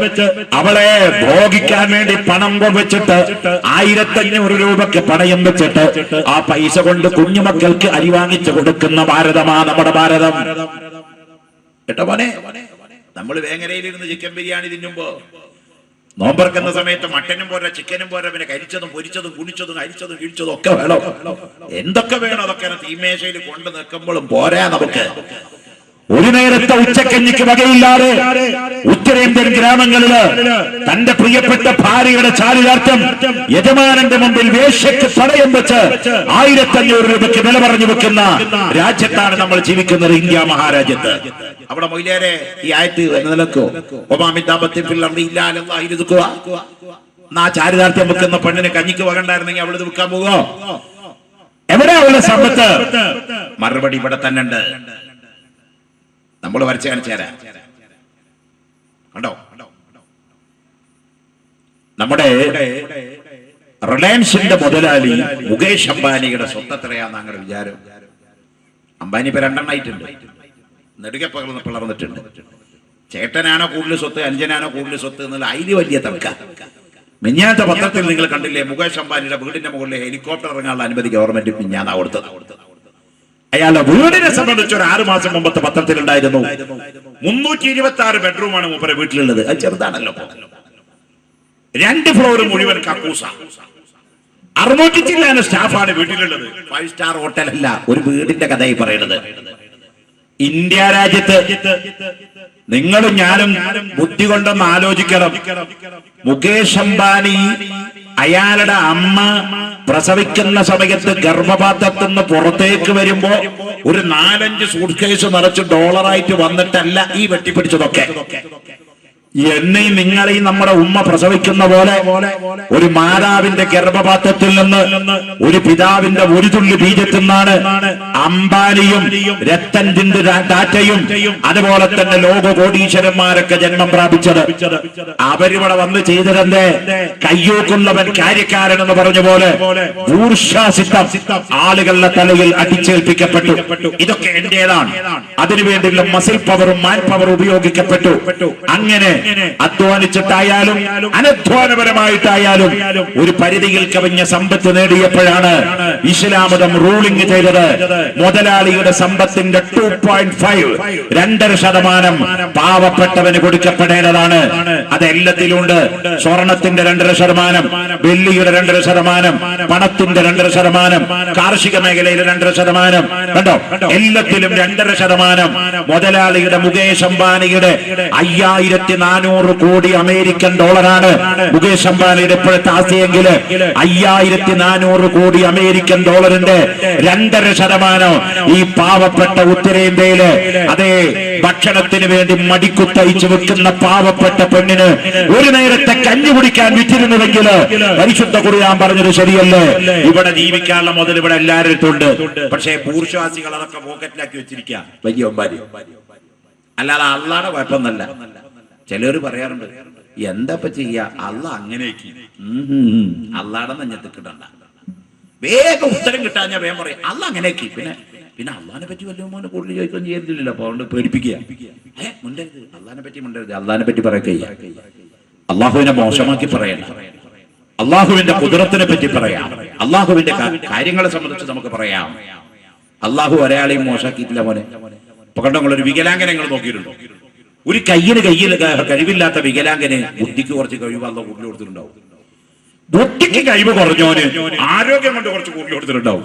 അവളെ ഭോഗിക്കാൻ വേണ്ടി പണം വെച്ചിട്ട് 1500 രൂപക്ക് പണയം വെച്ചിട്ട് ആ പൈസ കൊണ്ട് കുഞ്ഞുമക്കൾക്ക് അരി വാങ്ങിച്ചു കൊടുക്കുന്ന ഭാരതമാ നമ്മുടെ ഭാരതം. കേട്ടോ മോനെ, നമ്മൾ വേങ്ങരയിലിരുന്ന് ചിക്കൻ ബിരിയാണി തിന്നുമ്പോ നോമ്പറക്കുന്ന സമയത്ത് മട്ടനും പോരാ, ചിക്കനും പോരാ, പിന്നെ കരിച്ചതും പൊരിച്ചതും കുണിച്ചതും അരിച്ചതും കിഴിച്ചതും ഒക്കെ വേണം. എന്തൊക്കെ വേണം അതൊക്കെ തീമേശയിൽ കൊണ്ട് നിൽക്കുമ്പോഴും പോരാ നമുക്ക്. ഒരു നേരത്തെ ഉച്ചക്കഞ്ഞിക്ക് വകയില്ലാതെ ഉത്തരേന്ത്യൻ ഗ്രാമങ്ങളില് തന്റെ പ്രിയപ്പെട്ട ഭാര്യയുടെ ചാരിതാർത്ഥ്യം യജമാനന്റെ മുമ്പിൽ വേശ്യക്ക് പണയം വെച്ച് 1500 രൂപയ്ക്ക് വില പറഞ്ഞു വെക്കുന്ന രാജ്യത്താണ് നമ്മൾ ജീവിക്കുന്നത്, ഇന്ത്യ മഹാരാജ്യത്ത്. അവിടെ മൊയ്ലേരെ ഈ ആയത്ത് നിലക്കോ ആ ചാരിതാർത്ഥ്യം വെക്കുന്ന പെണ്ണിന് കഞ്ഞിക്ക് വകണ്ടായിരുന്നെങ്കിൽ അവളത് വിൽക്കാൻ പോവോ? എവിടെ അവളുടെ സമ്പത്ത്? മറുപടി ഇവിടെ തന്നെ ഉണ്ട്. നമ്മൾ വരച്ച് കാണിച്ചേരാ. കണ്ടോ? നമ്മുടെ റിലയൻസിന്റെ മുതലാളി മുകേഷ് അംബാനിയുടെ സ്വത്ത് എത്രയാന്ന് അങ്ങനെ വിചാരം? അംബാനി ഇപ്പൊ 2 എണ്ണമായിട്ടുണ്ട്, നെടുകെ പിളർന്നിട്ടുണ്ട്. ചേട്ടനാണോ കൂടുതൽ സ്വത്ത്, അനുജനാണോ കൂടുതൽ സ്വത്ത് എന്നുള്ള അതിന് വലിയ തർക്ക. മിഞ്ഞാത്ത പത്രത്തിൽ നിങ്ങൾ കണ്ടില്ലേ? മുകേഷ് അംബാനിയുടെ വീടിന്റെ മുകളിൽ ഹെലികോപ്റ്റർ ഇറങ്ങാനുള്ള അനുമതി ഗവൺമെന്റ് മിഞ്ഞാന്നാ കൊടുത്തത്. അയാളുടെ വീടിനെ സംബന്ധിച്ച് ഒരു 6 മാസം മുമ്പത്തെ പത്രത്തിലുണ്ടായിരുന്നു 326 ബെഡ്റൂമാണ് മൂപ്പരെ വീട്ടിലുള്ളത്. അത് ചെറുതാണല്ലോ. 2 ഫ്ലോർ മുഴുവൻ കക്കൂസ, 600 ചില്ലാന സ്റ്റാഫാണ് വീട്ടിലുള്ളത്. 5 സ്റ്റാർ ഹോട്ടൽ അല്ല, ഒരു വീടിന്റെ കഥയായി പറയുന്നത്. ഇന്ത്യ രാജ്യത്ത് നിങ്ങളും ഞാനും ബുദ്ധി കൊണ്ടൊന്ന് ആലോചിക്കണം. മുകേഷ് അംബാനി അയാളുടെ അമ്മ പ്രസവിക്കുന്ന സമയത്ത് ഗർഭപാത്രത്തിൽ നിന്ന് പുറത്തേക്ക് വരുമ്പോ ഒരു 4-5 സൂട്ട് കേസ് നിറച്ച് ഡോളറായിട്ട് വന്നിട്ടല്ല ഈ വെട്ടിപ്പിടിച്ചതൊക്കെ. എന്നീ നിങ്ങളീ നമ്മുടെ ഉമ്മ പ്രസവിക്കുന്ന പോലെ ഒരു മാതാവിന്റെ ഗർഭപാത്രത്തിൽ നിന്ന് ഒരു പിതാവിന്റെ ഒരു തുള്ളി ബീജത്തിൽ നിന്നാണ് അംബാനിയും രത്തൻ ജിന്ദ് ടാറ്റയും അതുപോലെ തന്നെ ലോക കോടീശ്വരന്മാരൊക്കെ ജന്മം പ്രാപിച്ചത്. അവരിവിടെ വന്ന് ചെയ്തതെന്തേ? കയ്യൂക്കുള്ളവൻ കാര്യക്കാരൻ എന്ന് പറഞ്ഞ പോലെ ബൂർഷ്വാസിത്തം ആളുകളുടെ തലയിൽ അടിച്ചേൽപ്പിക്കപ്പെട്ടു. ഇതൊക്കെ എന്റേതാണ്, അതിനുവേണ്ടിയുള്ള മസിൽ പവറും മാൻ പവറും ഉപയോഗിക്കപ്പെട്ടു. അങ്ങനെ അധ്വാനിച്ചിട്ടായാലും അനധ്വാനപരമായിട്ടായാലും ഒരു പരിധിയിൽ കവിഞ്ഞ സമ്പത്ത് നേടിയപ്പോഴാണ് ഇസ്ലാം മതം റൂളിംഗ് ചെയ്തത്. മുതലാളിയുടെ സമ്പത്തിന്റെ 2.5 2.5% പാവപ്പെട്ടവന് കൊടുക്കപ്പെടേണ്ടതാണ്. അത് എല്ലാത്തിലുണ്ട്. സ്വർണത്തിന്റെ 2.5%, വെള്ളിയുടെ 2.5%, പണത്തിന്റെ 2.5%, കാർഷിക മേഖലയിലെ 2.5%. കണ്ടോ, എല്ലാത്തിലും 2.5%. മുതലാളിയുടെ മുകേഷ് അംബാനിയുടെ 5400 കോടി അമേരിക്കൻ ഡോളറാണ് മുകേഷ് അംബാനിയുടെ ഇപ്പോഴത്തെ ആസ്തിയെങ്കിൽ 5400 കോടി അമേരിക്കൻ ഡോളറിന്റെ 2.5% ഈ പാവപ്പെട്ട ഉത്തരേന്ത്യയില് അതേ ഭക്ഷണത്തിന് വേണ്ടി മടിക്കുത്തയച്ചു വെക്കുന്ന പാവപ്പെട്ട പെണ്ണിന് ഒരു നേരത്തെ കഞ്ഞി കുടിക്കാൻ വിറ്റിരുന്നുവെങ്കിൽ പരിശുദ്ധ ഖുർആൻ പറഞ്ഞത് ശരിയല്ലേ? ഇവിടെ ജീവിക്കാനുള്ള മുതൽ ഇവിടെ എല്ലാവരും ഉണ്ട്. പക്ഷേ ബൂർഷ്വാസികൾ അതൊക്കെ പോക്കറ്റിലാക്കി വെച്ചിരിക്കുക വലിയ ഒമ്പാരി. അല്ലാതെ അള്ളാടെ കുഴപ്പമൊന്നല്ല. ചിലർ പറയാറുണ്ട്, എന്താ ചെയ്യാ, അള്ള അങ്ങനെ അള്ളാടെ നെഞ്ഞത്ത് കിട്ടണ്ട. വേഗം ഉത്തരം കിട്ടാൻ ഞാൻ വേഗം പറയും അള്ള അങ്ങനെയൊക്കെ. പിന്നെ അള്ളാനെ പറ്റി വല്ല മോനെ കൂടുതൽ ചോദിക്കുകയും ചെയ്തില്ലല്ലോ. അപ്പൊ അതുകൊണ്ട് പേടിപ്പിക്കുക. മുണ്ടരുത്, അള്ളാനെ പറ്റി മുണ്ടരുത്. അള്ളാനെ പറ്റി പറയുക, അള്ളാഹുവിനെ മോശമാക്കി പറയണ്ട. അള്ളാഹുവിന്റെ കുദറത്തിനെ പറ്റി പറയാം. അള്ളാഹുവിന്റെ കാര്യങ്ങളെ സംബന്ധിച്ച് നമുക്ക് പറയാം. അള്ളാഹു ഒരാളെയും മോശമാക്കിയിട്ടില്ല മോനെ. ഇപ്പൊ കണ്ടോ, ഒരു വികലാംഗനങ്ങൾ നോക്കിയിട്ടുണ്ടോ? ഒരു കയ്യിൽ കഴിവില്ലാത്ത വികലാംഗന് ബുദ്ധിക്ക് കുറച്ച് കഴിവ് അല്ല കൂടുതൽ കൊടുത്തിട്ടുണ്ടാവും. ബുദ്ധിക്ക് കഴിവ് കുറഞ്ഞോന് ആരോഗ്യം കൊണ്ട് കുറച്ച് കൂടുതൽ കൊടുത്തിട്ടുണ്ടാവും.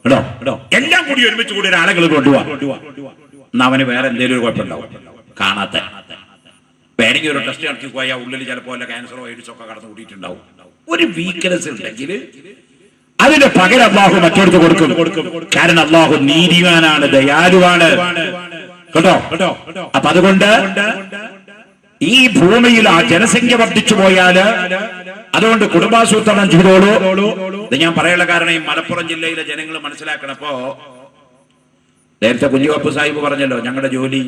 കേട്ടോ, എല്ലാം കൂടി ഒരുമിച്ച് കൂടി ഒരാളുകൾ കൊണ്ടുപോവാ. അവന് വേറെ എന്തെങ്കിലും ഒരു കുഴപ്പമുണ്ടാവും. കാണാത്ത വേണമെങ്കിൽ ഒരു ടെസ്റ്റ് നടത്തി പോയാൽ ഉള്ളിൽ ചിലപ്പോൾ ക്യാൻസറോ എയ്ഡ്സോ ഒക്കെ കടന്നു കൂട്ടിയിട്ടുണ്ടാവും. ഒരു വീക്ക്നെസ് ഉണ്ടെങ്കിൽ അതിന്റെ പകരം അള്ളാഹു മറ്റൊടുത്ത് കൊടുക്കും. കാരണം അള്ളാഹു നീതിമാനാണ്, ദയാലുവാണ്. കേട്ടോ, അപ്പൊ അതുകൊണ്ട് ഈ ഭൂമിയിൽ ആ ജനസംഖ്യ വർദ്ധിച്ചു പോയാല് അതുകൊണ്ട് കുടുംബാസൂത്രണം ചെയ്തോളൂ. ഇത് ഞാൻ പറയാനുള്ള കാരണം ഈ മലപ്പുറം ജില്ലയിലെ ജനങ്ങൾ മനസ്സിലാക്കണപ്പോ നേരത്തെ കുഞ്ഞുവപ്പ് സാഹിബ് പറഞ്ഞല്ലോ, ഞങ്ങളുടെ ജോലി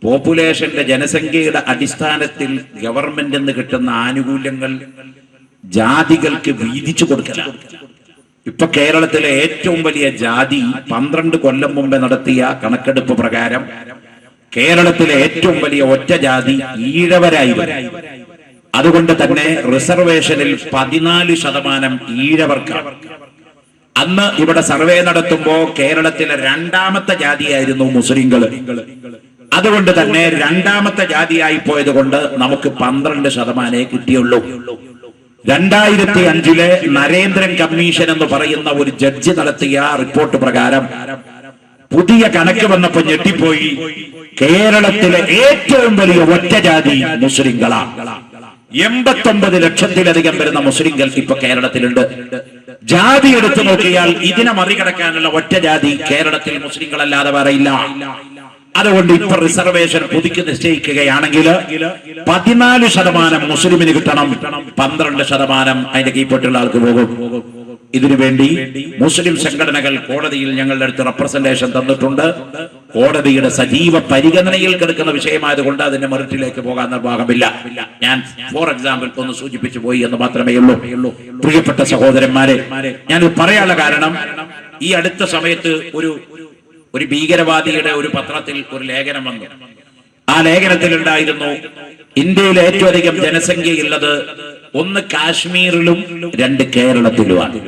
പോപ്പുലേഷന്റെ ജനസംഖ്യയുടെ അടിസ്ഥാനത്തിൽ ഗവൺമെന്റ് നിന്ന് കിട്ടുന്ന ആനുകൂല്യങ്ങൾ ജാതികൾക്ക് വീതിച്ചു കൊടുക്കലാണ്. ഇപ്പൊ കേരളത്തിലെ ഏറ്റവും വലിയ ജാതി 12 കൊല്ലം മുമ്പേ നടത്തിയ കണക്കെടുപ്പ് പ്രകാരം കേരളത്തിലെ ഏറ്റവും വലിയ ഒറ്റ ജാതി ഈഴവരായിരുന്നു. അതുകൊണ്ട് തന്നെ റിസർവേഷനിൽ 14% ഈഴവർക്കാണ്. അന്ന് ഇവിടെ സർവേ നടത്തുമ്പോ കേരളത്തിലെ 2ാമത്തെ ജാതിയായിരുന്നു മുസ്ലിങ്ങൾ. അതുകൊണ്ട് തന്നെ 2ാമത്തെ ജാതിയായി പോയത് കൊണ്ട് നമുക്ക് 12% കിട്ടിയുള്ളൂ. 2005 നരേന്ദ്രൻ കമ്മീഷൻ എന്ന് പറയുന്ന ഒരു ജഡ്ജി നടത്തിയ റിപ്പോർട്ട് പ്രകാരം പുതിയ കണക്ക് വന്നപ്പോ ഞെട്ടിപ്പോയി. കേരളത്തിലെ ഏറ്റവും വലിയ ഒറ്റ ജാതി മുസ്ലിങ്ങളാണ്. 89 ലക്ഷത്തിലധികം വരുന്ന മുസ്ലിങ്ങൾ ഇപ്പൊ കേരളത്തിലുണ്ട്. ജാതി എടുത്തു നോക്കിയാൽ ഇതിനെ മറികടക്കാനുള്ള ഒറ്റ ജാതി കേരളത്തിൽ മുസ്ലിങ്ങളല്ലാതെ വേറെയില്ല. അതുകൊണ്ട് ഇപ്പൊ റിസർവേഷൻ പുതുക്കി നിശ്ചയിക്കുകയാണെങ്കിൽ 14% മുസ്ലിമിന് കിട്ടണം, 12% അതിന്റെ കീഴ്പ്പെട്ടുള്ള ആൾക്ക് പോകും. ഇതിനുവേണ്ടി മുസ്ലിം സംഘടനകൾ കോടതിയിൽ ഞങ്ങളുടെ അടുത്ത് റെപ്രസെന്റേഷൻ തന്നിട്ടുണ്ട്. കോടതിയുടെ സജീവ പരിഗണനയിൽ കിടക്കുന്ന വിഷയമായതുകൊണ്ട് അതിന്റെ മെറിറ്റിലേക്ക് പോകാൻ നിർവാഹമില്ല. ഞാൻ ഫോർ എക്സാമ്പിൾ ഒന്ന് സൂചിപ്പിച്ചു പോയി എന്ന് മാത്രമേ ഉള്ളൂ. പ്രിയപ്പെട്ട സഹോദരന്മാരെ, ഞാനിത് പറയാനുള്ള കാരണം ഈ അടുത്ത സമയത്ത് ഒരു ഭീകരവാദിയുടെ ഒരു പത്രത്തിൽ ഒരു ലേഖനം വന്നു. ആ ലേഖനത്തിൽ ഉണ്ടായിരുന്നു ഇന്ത്യയിൽ ഏറ്റവും അധികം ജനസംഖ്യയുള്ളത് 1 കാശ്മീരിലും 2 കേരളത്തിലുമാണ്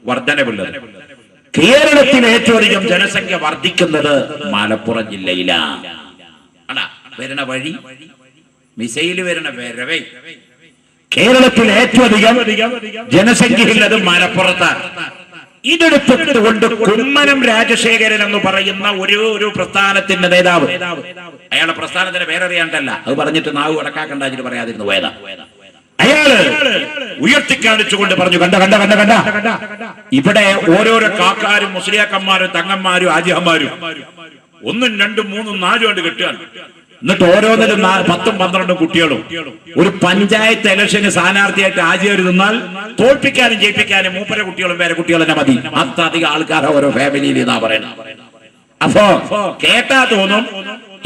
വർധനവുള്ളത്. കേരളത്തിൽ ഏറ്റവും അധികം ജനസംഖ്യ വർദ്ധിക്കുന്നത് മലപ്പുറം ജില്ലയിലാണ്. വരണ വഴി മിസൈല് വരണ വരവേ കേരളത്തിൽ ഏറ്റവും അധികം ജനസംഖ്യയുള്ളത് മലപ്പുറത്താണ്. ഇതെടുത്തുകൊണ്ട് കുമ്മനം രാജശേഖരൻ എന്ന് പറയുന്ന ഒരു പ്രസ്ഥാനത്തിന്റെ നേതാവ്, അയാളെ പ്രസ്ഥാനത്തിന്റെ പേരറിയാണ്ടല്ല, അത് പറഞ്ഞിട്ട് നാവ് അടക്കാക്കണ്ടാച്ചിട്ട് പറയാതിരുന്നു പോയതാ. അയാള് ഉയർത്തിക്കാണിച്ചുകൊണ്ട് പറഞ്ഞു, കണ്ട കണ്ട കണ്ട കണ്ട ഇവിടെ ഓരോരോ കാക്കാരും മുസ്ലിയാക്കന്മാരും തങ്ങന്മാരും ആജിഹന്മാരും 1, 2, 3, 4 കൊണ്ട് കെട്ടുകയാണ്. എന്നിട്ട് ഓരോന്നിലും 10, 12 കുട്ടികളും ഒരു പഞ്ചായത്ത് ഇലക്ഷന് സ്ഥാനാർത്ഥിയായിട്ട് ആജിയർ നിന്നാൽ തോൽപ്പിക്കാനും ജയിപ്പിക്കാനും മൂപ്പര കുട്ടികളും പേരെ കുട്ടികളും തന്നെ മതി. അത്രയധികം ആൾക്കാരെ ഓരോ ഫാമിലിയിൽ എന്നാ പറയുന്നത്. അപ്പോ കേട്ടാ തോന്നും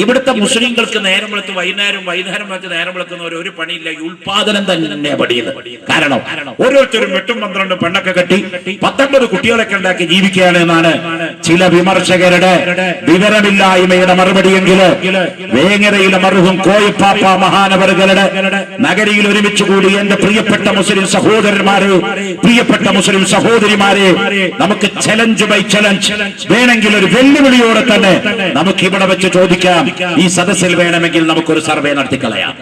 ഇവിടുത്തെ മുസ്ലിങ്ങൾക്ക് നേരം വെളുത്ത് വൈകുന്നേരം വെച്ച് നേരം വെളുക്കുന്ന ഒരു പണിയില്ല, ഈ ഉത്പാദനം തന്നെ പണിയുന്നത്. കാരണം ഓരോരുത്തരും 8, 12 പെണ്ണൊക്കെ കെട്ടി 19 കുട്ടികളൊക്കെ ഉണ്ടാക്കി ജീവിക്കുകയാണ് എന്നാണ് ചില വിമർശകരുടെ വിവരമില്ലായ്മയുടെ മറുപടിയെങ്കില് വേങ്ങരയിലെ മർഹൂം കോയിപ്പാപ്പ മഹാനവറുകളുടെ നഗരിയിൽ ഒരുമിച്ച് കൂടി എന്റെ പ്രിയപ്പെട്ട മുസ്ലിം സഹോദരന്മാരെ, പ്രിയപ്പെട്ട മുസ്ലിം സഹോദരിമാരെ, നമുക്ക് ചലഞ്ച് ബൈ ചലഞ്ച് വേണമെങ്കിൽ ഒരു വെല്ലുവിളിയോടെ തന്നെ നമുക്ക് ഇവിടെ വെച്ച് ചോദിക്കാം, ഈ സദസ്സിൽ വേണമെങ്കിൽ നമുക്കൊരു സർവേ നടത്തിക്കളയാം.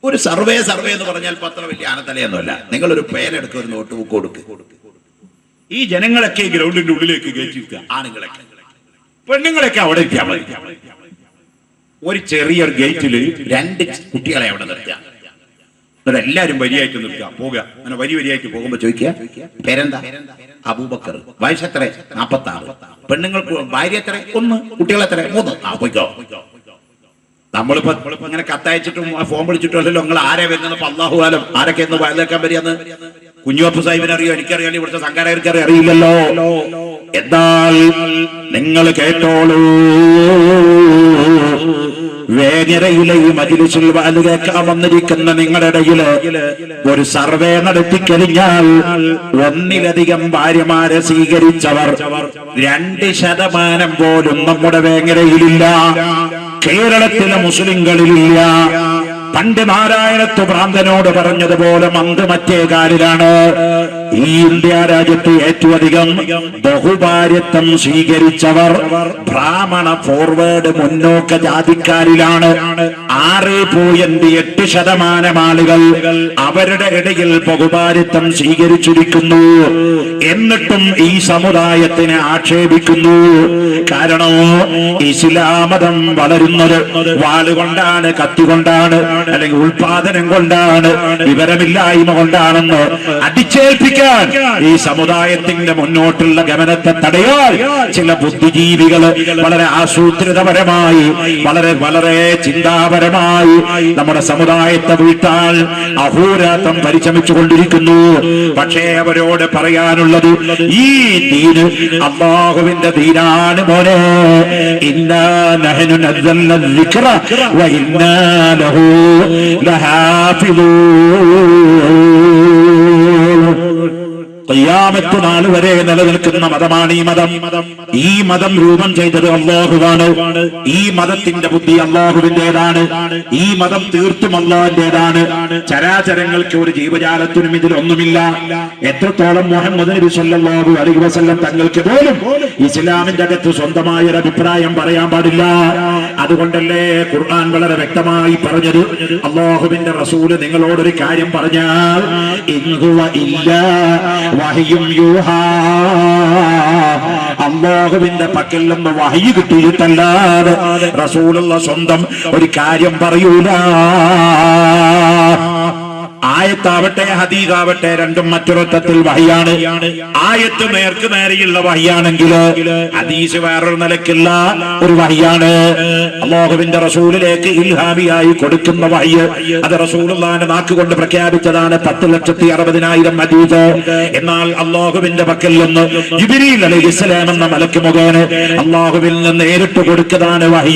ഒരു സർവേ എന്ന് പറഞ്ഞാൽ പത്ര വലിയ ആനത്തലയൊന്നുമല്ല. നിങ്ങളൊരു പേരെടുക്കുക, ഒരു നോട്ട് ബുക്ക് കൊടുക്കുക. ഈ ജനങ്ങളൊക്കെ ഈ ഗ്രൗണ്ടിന്റെ ഉള്ളിലേക്ക് കയറ്റിയിരിക്കുക, ആണുങ്ങളൊക്കെ പെണ്ണുങ്ങളൊക്കെ അവിടെ ഇരിക്കാൻ മതി. ഒരു ചെറിയൊരു ഗേറ്റില് 2 കുട്ടികളെ അവിടെ നിർത്തുക. എന്നിട്ട് എല്ലാരും വരിയായിട്ട് നിർത്തുക, പോകുക. അങ്ങനെ വരിയായിട്ട് പോകുമ്പോ ചോദിക്കുക, പേരെന്താ? അബൂബക്കർ. വയസ്സ് എത്ര? 46. പെണ്ണുങ്ങൾക്ക് ഭാര്യ എത്ര? 1. കുട്ടികൾ എത്ര? 3. പോയിക്കോ. നമ്മളിപ്പോ ഇങ്ങനെ കത്തയച്ചിട്ടും ഫോൺ വിളിച്ചിട്ടും അല്ലല്ലോ നിങ്ങൾ ആരെ വരുന്നത്. അല്ലാഹു ആലം ആരൊക്കെ എന്ന് വയലേക്കാൻ വരികയെന്ന് കുഞ്ഞുവപ്പ് സാഹിബിനെ അറിയോ? എനിക്കറിയാം. ഇവിടുത്തെ സംഘാടകർക്ക് അറിയില്ലല്ലോ. എന്നാൽ നിങ്ങൾ കേട്ടോളൂ, വേങ്ങരയിലെ ഈ മജ്‌ലിസിൽ വാല് കേൾക്കാൻ വന്നിരിക്കുന്ന നിങ്ങളുടെ ഇടയില് ഒരു സർവേ നടത്തിക്കഴിഞ്ഞാൽ 1-ലധികം ഭാര്യമാരെ സ്വീകരിച്ചവർ 2% പോലും നമ്മുടെ വേങ്ങരയിലില്ല, കേരളത്തിലെ മുസ്ലിങ്ങളിലില്ല. പണ്ട് നാരായണത്വ ഭ്രാന്തനോട് പറഞ്ഞതുപോലെ മന്ത് മറ്റേ കാലിലാണ്. ഈ ഇന്ത്യ രാജ്യത്ത് ഏറ്റവും അധികം ബഹുഭാര്യത്വം സ്വീകരിച്ചവർ ബ്രാഹ്മണ ഫോർവേഡ് മുന്നോക്ക ജാതിക്കാരിലാണ്. 6.8% ആളുകൾ അവരുടെ ഇടയിൽ ബഹുഭാര്യത്വം സ്വീകരിച്ചിരിക്കുന്നു. എന്നിട്ടും ഈ സമുദായത്തിനെ ആക്ഷേപിക്കുന്നു. കാരണം ഇസ്ലാം മതം വളരുന്നത് വാളുകൊണ്ടാണ്, കത്തികൊണ്ടാണ്, അല്ലെങ്കിൽ ഉൽപാദനം കൊണ്ടാണ്, വിവരമില്ലായ്മ കൊണ്ടാണെന്ന് അടിച്ചേൽപ്പിക്കാൻ ഈ സമുദായത്തിന്റെ മുന്നോട്ടുള്ള ഗമനത്തെ തടയാൻ ചില ബുദ്ധിജീവികള് വളരെ ആസൂത്രിതപരമായി, വളരെ വളരെ ചിന്താപരമായി നമ്മുടെ സമുദായത്തെ വീട്ടാൻ അഹോരാത്രം പരിശ്രമിച്ചുകൊണ്ടിരിക്കുന്നു. പക്ഷേ അവരോട് പറയാനുള്ളത്, ഈ ദീന് അല്ലാഹുവിന്റെ ദീനാണ് മോനെ. ഇന്നാ നഹ്നു നസ്സൽന الذിക്റ വഇന്നാ ലഹു ഖിയാമത്ത് നാൾ വരെ നിലനിൽക്കുന്ന മതമാണ് ഈ മതം. ഈ മതം രൂപം ചെയ്തത് അല്ലാഹുവാണ്. ഈ മതത്തിന്റെ ബുദ്ധി അല്ലാഹുവിന്റേതാണ്. ഈ മതം തീർത്തും അല്ലാഹുവിന്റേതാണ്. ചരാചരങ്ങൾക്ക് ഒരു ജീവജാലത്തിനും ഇതിലൊന്നുമില്ല. എത്രത്തോളം മുഹമ്മദ് നബി സല്ലല്ലാഹു അലൈഹി വസല്ലം തങ്ങൾക്ക് പോലും ഇസ്ലാമിന്റെ അകത്ത് സ്വന്തമായ ഒരു അഭിപ്രായം പറയാൻ പാടില്ല. അതുകൊണ്ടല്ലേ ഖുർആൻ വളരെ വ്യക്തമായി പറഞ്ഞത്, അല്ലാഹുവിന്റെ റസൂല് നിങ്ങളോടൊരു കാര്യം പറഞ്ഞാൽ ഇൻഹുവ ഇല്ലാ വഹയും യൂഹാ, അല്ലാഹുവിന്റെ പക്കൽ നിന്ന് വഹയി കിട്ടിയിട്ടല്ലാതെ റസൂലുള്ള സ്വന്തം ഒരു കാര്യം പറയൂല. ആയത്താവട്ടെ ഹദീസാവട്ടെ രണ്ടും മറ്റൊരർത്ഥത്തിൽ വഹിയാണ്. ആയത്ത് നേർക്ക് നേരെയുള്ള വഹിയാണെങ്കിൽ ഹദീസ് വേറൊരു നിലയ്ക്കുള്ള ഒരു വഹിയാണ്. അല്ലാഹുവിന്റെ റസൂലിലേക്ക് ഇൽഹാമിയായി കൊടുക്കുന്ന വഹി അത് റസൂലുള്ളാഹിന്റെ നാക്കുകൊണ്ട് പ്രഖ്യാപിച്ചതാണ്. 10,60,000 ഹദീസ്. എന്നാൽ അല്ലാഹുവിന്റെ പക്കൽ നിന്ന് ജിബ്രീൽ അലൈഹിസ്സലാം എന്ന മലക്ക് മുഖേന അല്ലാഹുവിൽ നിന്ന് നേരിട്ട് കൊടുക്കുന്നതാണ് വഹി.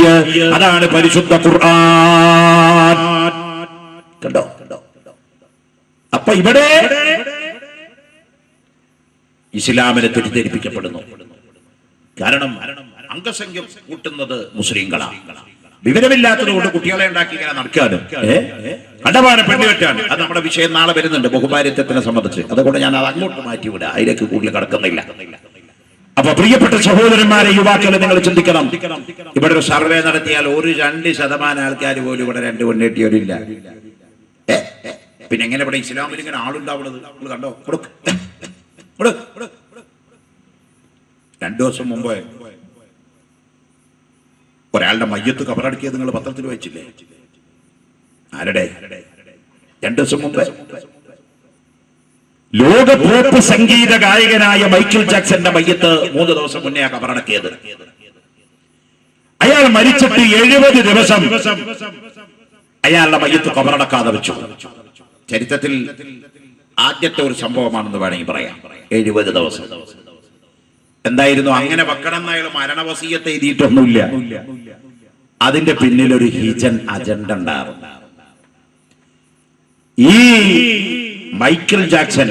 അതാണ് പരിശുദ്ധ ഖുർആൻ. കണ്ടോ? അപ്പൊ ഇവിടെ ഇസ്ലാമിനെ തെറ്റിദ്ധരിപ്പിക്കപ്പെടുന്നു. കാരണം അംഗസംഖ്യ കൂട്ടുന്നത് മുസ്ലിങ്ങളാണ്. വിവരമില്ലാത്തത് കൊണ്ട് കുട്ടികളെ ഉണ്ടാക്കി ഇങ്ങനെ നടക്കാണ്. കടവാണ് പെണ്ണുകെട്ടാണ്. അത് നമ്മുടെ വിഷയം നാളെ വരുന്നുണ്ട്, ബഹുഭാര്യത്വത്തിനെ സംബന്ധിച്ച്. അതുകൊണ്ട് ഞാൻ അത് അങ്ങോട്ട് മാറ്റിവിടുക, അതിലേക്ക് കൂടുതൽ കടക്കുന്നില്ല. അപ്പൊ പ്രിയപ്പെട്ട സഹോദരന്മാരെ, യുവാക്കളെ, നിങ്ങൾ ചിന്തിക്കണം. ഇവിടെ ഒരു സർവേ നടത്തിയാൽ 1-2% ആൾക്കാർ പോലും ഇവിടെ 2 പെണ്ണെട്ടിയവരില്ല. പിന്നെ എങ്ങനെ ഇവിടെ ഇസ്ലാമിൽ ഇങ്ങനെ ആളുണ്ടാവുന്നത്? നിങ്ങൾ കണ്ടോ? 2 ദിവസം മുമ്പ് ഒരാളുടെ മയ്യത്ത് കബറടക്കിയത് നിങ്ങൾ പത്രത്തിൽ വായിച്ചില്ലേ? ആരുടെ? 2 ദിവസം മുമ്പ് ലോക പോപ്പ് സംഗീത ഗായകനായ മൈക്കിൾ ജാക്സന്റെ മയ്യത്ത് 3 ദിവസം മുന്നേ കബറടക്കിയത്. അയാൾ മരിച്ചിട്ട് 70 ദിവസം അയാളുടെ മയ്യത്ത് കബറടക്കാതെ വെച്ചു. ചരിത്രത്തിൽ ആദ്യത്തെ ഒരു സംഭവമാണെന്ന് വേണമെങ്കിൽ പറയാം. 70 ദിവസം എന്തായിരുന്നു? അങ്ങനെ വെക്കണം അയാൾ മരണവസീയത്ത് എഴുതിയിട്ടൊന്നുമില്ല. അതിന്റെ പിന്നിൽ ഒരു ഹിജൻ അജണ്ട ഉണ്ടായിരുന്നു. ഈ മൈക്കിൾ ജാക്സൺ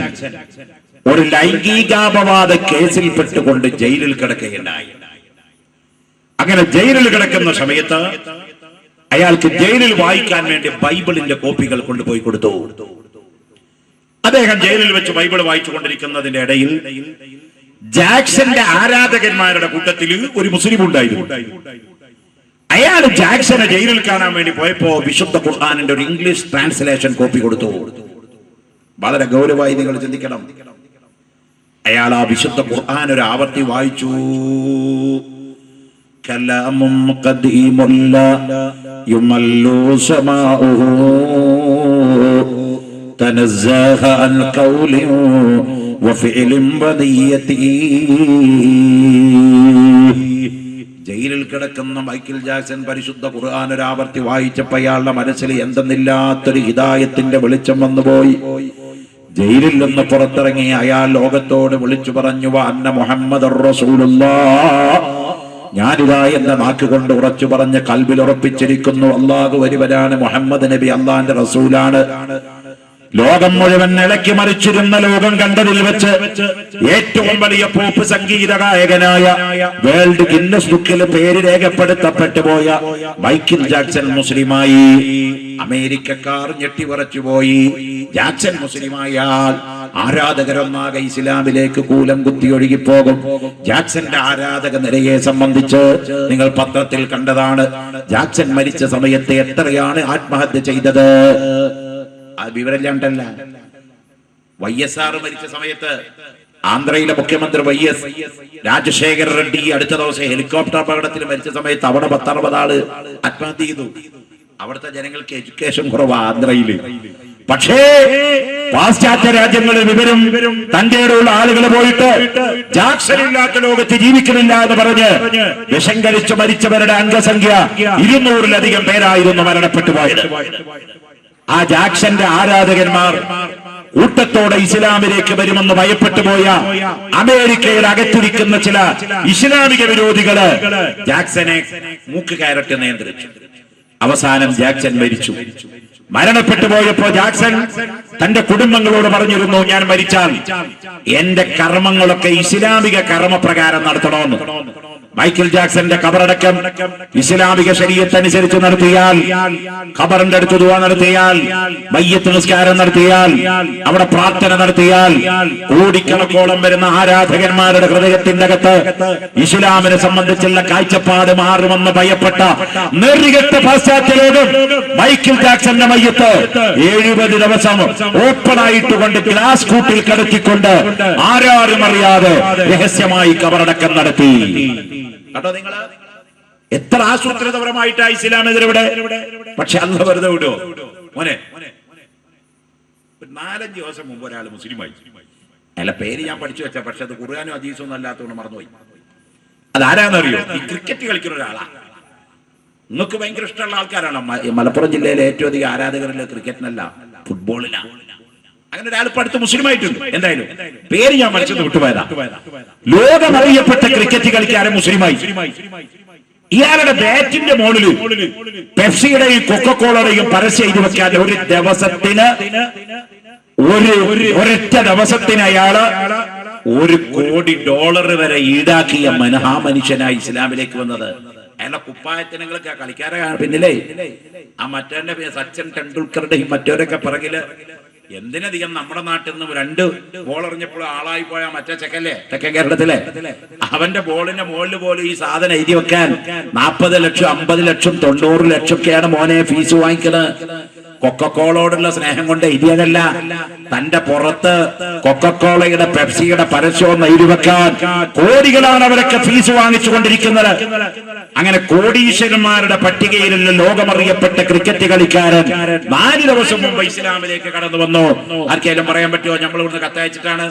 ഒരു ലൈംഗികാപവാദ കേസിൽ പെട്ടുകൊണ്ട് ജയിലിൽ കിടക്കുകയുണ്ടായി. അങ്ങനെ ജയിലിൽ കിടക്കുന്ന സമയത്ത് അയാൾക്ക് ജയിലിൽ വായിക്കാൻ വേണ്ടി ബൈബിളിന്റെ കോപ്പികൾ കൊണ്ടുപോയി കൊടുത്തു. അദ്ദേഹം ജയിലിൽ വെച്ച് ബൈബിൾ വായിച്ചു കൊണ്ടിരിക്കുന്നതിന്റെ ഇടയിൽ ജാക്സന്റെ ആരാധകന്മാരുടെ കൂട്ടത്തിൽ ഒരു മുസ്ലിം ഉണ്ടായിരുന്നു. അയാൾ ജാക്സനെ ജയിലിൽ കാണാൻ വേണ്ടി പോയപ്പോ വിശുദ്ധ ഖുർആനിന്റെ ഒരു ഇംഗ്ലീഷ് ട്രാൻസ്ലേഷൻ കോപ്പി കൊടുത്തു. വളരെ ഗൗരവമായി നിങ്ങൾ ചിന്തിക്കണം. അയാൾ ആ വിശുദ്ധ ഖുർആൻ ഒരു ആവർത്തി വായിച്ചു. കലാമും ഖദീമുല്ല യുമല്ലു സമാഉഹു തനസ്സഹ അൻ ഖൗലി വഫിഇലിൻ ബദിയതി. ജയിലിൽ കിടക്കുന്ന മൈക്കിൾ ജാക്സൺ പരിശുദ്ധ ഖുർആൻ ഒരു ആവർത്തി വായിച്ചപ്പോൾ അയാളുടെ മനസ്സിൽ എന്തെന്നില്ലാത്തൊരു ഹിദായത്തിന്റെ വെളിച്ചം വന്നുപോയി. ജയിലിൽ നിന്ന് പുറത്തിറങ്ങി അയാൾ ലോകത്തോട് വിളിച്ചു പറഞ്ഞു, അന്ന മുഹമ്മദുർ റസൂലുള്ളാഹ്, ഞാനിതാ എന്ന നാക്കുകൊണ്ട് ഉറച്ചു പറഞ്ഞ് കൽബിൽ ഉറപ്പിച്ചിരിക്കുന്നു, അല്ലാഹു ഒരുവനാണ്, മുഹമ്മദ് നബി അല്ലാഹുവിന്റെ റസൂലാണ്. ലോകം മുഴുവൻ ഇളക്കി മറിച്ചിരുന്ന ലോകം കണ്ടതിൽ വെച്ച് ഏറ്റവും വലിയ പോപ്പ് സംഗീത ഗായകനായ വേൾഡ് ഗിന്നസ് ബുക്കിൽ പേര് രേഖപ്പെടുത്തപ്പെട്ടു പോയ മൈക്കിൾ ജാക്സൺ മുസ്ലിമായി. അമേരിക്കക്കാർ ഞെട്ടിവറച്ചുപോയി. ജാക്സൺ മുസ്ലിമായാൽ ആരാധകരൊന്നാകെ ഇസ്ലാമിലേക്ക് കൂലം കുത്തി ഒഴുകിപ്പോകും. ജാക്സന്റെ ആരാധക നിരയെ സംബന്ധിച്ച് നിങ്ങൾ പത്രത്തിൽ കണ്ടതാണ്. ജാക്സൺ മരിച്ച സമയത്ത് എത്രയാണ് ആത്മഹത്യ ചെയ്തത്? വിവരമില്ലാണ്ടല്ല. YSR മരിച്ച സമയത്ത് ആന്ധ്രയിലെ മുഖ്യമന്ത്രി YS രാജശേഖര റെഡ്ഡി അടുത്ത ദിവസം ഹെലികോപ്റ്റർ അപകടത്തിൽ മരിച്ച സമയത്ത് അവിടെ 10-60 ആള് ആത്മഹത്യ ചെയ്തു. അവിടുത്തെ ജനങ്ങൾക്ക് എഡ്യൂക്കേഷൻ കുറവാ ആന്ധ്രയില്. പക്ഷേ പാശ്ചാത്യ രാജ്യങ്ങളിൽ വിവരം തന്റെ ഉള്ള ആളുകൾ പോയിട്ട് ജാക്സൺ ഇല്ലാത്ത ലോകത്ത് ജീവിക്കുന്നില്ല എന്ന് പറഞ്ഞ് വിഷം കഴിച്ച് മരിച്ചവരുടെ അംഗസംഖ്യ 200-ലധികം പേരായിരുന്നു മരണപ്പെട്ടു പോയത്. ആ ജാക്സന്റെ ആരാധകന്മാർ കൂട്ടത്തോടെ ഇസ്ലാമിലേക്ക് വരുമെന്ന് ഭയപ്പെട്ടു പോയ അമേരിക്കയുടെ അകത്തിരിക്കുന്ന ചില ഇസ്ലാമിക വിരോധികള് ജാക്സനെ മൂക്ക് കയറട്ട് നിയന്ത്രിച്ചു. അവസാനം ജാക്സൺ മരിച്ചു. മരണപ്പെട്ടു പോയപ്പോ ജാക്സൺ തന്റെ കുടുംബങ്ങളോട് പറഞ്ഞിരുന്നു, ഞാൻ മരിച്ചാൽ എന്റെ കർമ്മങ്ങളൊക്കെ ഇസ്ലാമിക കർമ്മപ്രകാരം നടത്തണമെന്ന്. മൈക്കിൾ ജാക്സന്റെ ഖബറടക്കം ഇസ്ലാമിക ശരീഅത്ത് അനുസരിച്ച് നടത്തിയാൽ, ഖബറിന്റെ അടുത്ത് ദുആ നടത്തിയാൽ, മയ്യത്ത് നിസ്കാരം നടത്തിയാൽ, അവിടെ പ്രാർത്ഥന നടത്തിയാൽ കോടിക്കണക്കോളം വരുന്ന ആരാധകന്മാരുടെ ഹൃദയത്തിന്റെ അകത്ത് ഇസ്ലാമിനെ സംബന്ധിച്ചുള്ള കാഴ്ചപ്പാട് മാറുമെന്ന് ഭയപ്പെട്ട നെറികെട്ട പാശ്ചാത്യ ലോകം മൈക്കിൾ ജാക്സന്റെ മയ്യത്ത് 70 ദിവസം ഓപ്പണായിട്ട് കൊണ്ട് ഗ്ലാസ് കൂട്ടിൽ കടത്തിക്കൊണ്ട് ആരാരും അറിയാതെ രഹസ്യമായി ഖബറടക്കം നടത്തി. കേട്ടോ നിങ്ങള് എത്ര ആസൂത്രിതപരമായിട്ടാ ഇസ്ലാമെതിരെ. പക്ഷെ അല്ലാഹു വെറുതെ വിടുവോ? മോനെ 4-5 ദിവസം മുമ്പ് ഒരാൾ മുസ്ലിമായി. അയാളെ പേര് ഞാൻ പഠിച്ചു വെച്ച, പക്ഷെ അത് ഖുർആനും ഹദീസും ഒന്നും അല്ലാത്തതുകൊണ്ട് മറന്നുപോയി. അതാരാന്നറിയോ? ഈ ക്രിക്കറ്റ് കളിക്കുന്ന ഒരാളാ. നിങ്ങൾക്ക് ഭയങ്കര ഇഷ്ടമുള്ള ആൾക്കാരാണ്. മലപ്പുറം ജില്ലയിലെ ഏറ്റവും അധികം ആരാധകരുള്ള ക്രിക്കറ്റിനല്ല, ഫുട്ബോളിലാണ്. അങ്ങനെ ഒരാൾ ഇപ്പൊ അടുത്ത് മുസ്ലിമായിട്ടുണ്ട്. എന്തായാലും പേര് ഞാൻ മനസ്സിൽ വിട്ടുപോയതാ. ലോകമറിയപ്പെട്ട ക്രിക്കറ്റ് കളിക്കാരൻ മുസ്ലിമായി. ഇയാളുടെ ബാറ്റിന്റെ മുകളിൽ പെപ്സിയുടെയും കൊക്കക്കോളയുടെയും പരസ്യം എഴുതി വെക്കാൻ ഒരു ദിവസത്തിന് ഒരൊറ്റ ദിവസത്തിന് അയാള് $1 കോടി വരെ ഈടാക്കിയ മനുഷ്യനായി ഇസ്ലാമിലേക്ക് വന്നത്. അയാളുടെ കുപ്പായത്തിനങ്ങളൊക്കെ കളിക്കാരെ പിന്നിലേ ആ മറ്റേ സച്ചിൻ ടെണ്ടുൽക്കറുടെയും മറ്റവരൊക്കെ പിറകില് എന്തിനധികം നമ്മുടെ നാട്ടിൽ നിന്ന് 2 ബോൾ എറിഞ്ഞപ്പോൾ ആളായി പോയ മറ്റേ ചെക്കല്ലേ തെക്കൻ കേരളത്തിലെ, അവന്റെ ബോളിന്റെ മുകളിൽ പോലും ഈ സാധനം എഴുതി വെക്കാൻ 40 ലക്ഷം 50 ലക്ഷം 90 ലക്ഷം ഒക്കെയാണ് മോനെ ഫീസ് വാങ്ങിക്കുന്നത്. കൊക്കക്കോളോടുള്ള സ്നേഹം കൊണ്ട് എഴുതിയതല്ല, തന്റെ പുറത്ത് കൊക്കക്കോളയുടെ പെപ്സിയുടെ പരസ്യം എഴുതി വെക്കാൻ കോടികളാണ് അവരൊക്കെ ഫീസ് വാങ്ങിച്ചുകൊണ്ടിരിക്കുന്നത്. അങ്ങനെ കോടീശ്വരന്മാരുടെ പട്ടികയിലുള്ള ലോകമറിയപ്പെട്ട ക്രിക്കറ്റ് കളിക്കാരൻ 4 ദിവസം മുമ്പ് ഇസ്ലാമിലേക്ക് കടന്നു വന്നു. ആർക്കെങ്കിലും പറയാൻ പറ്റുമോ നമ്മൾ ഇവിടുന്ന് കത്തയച്ചിട്ടാണ്,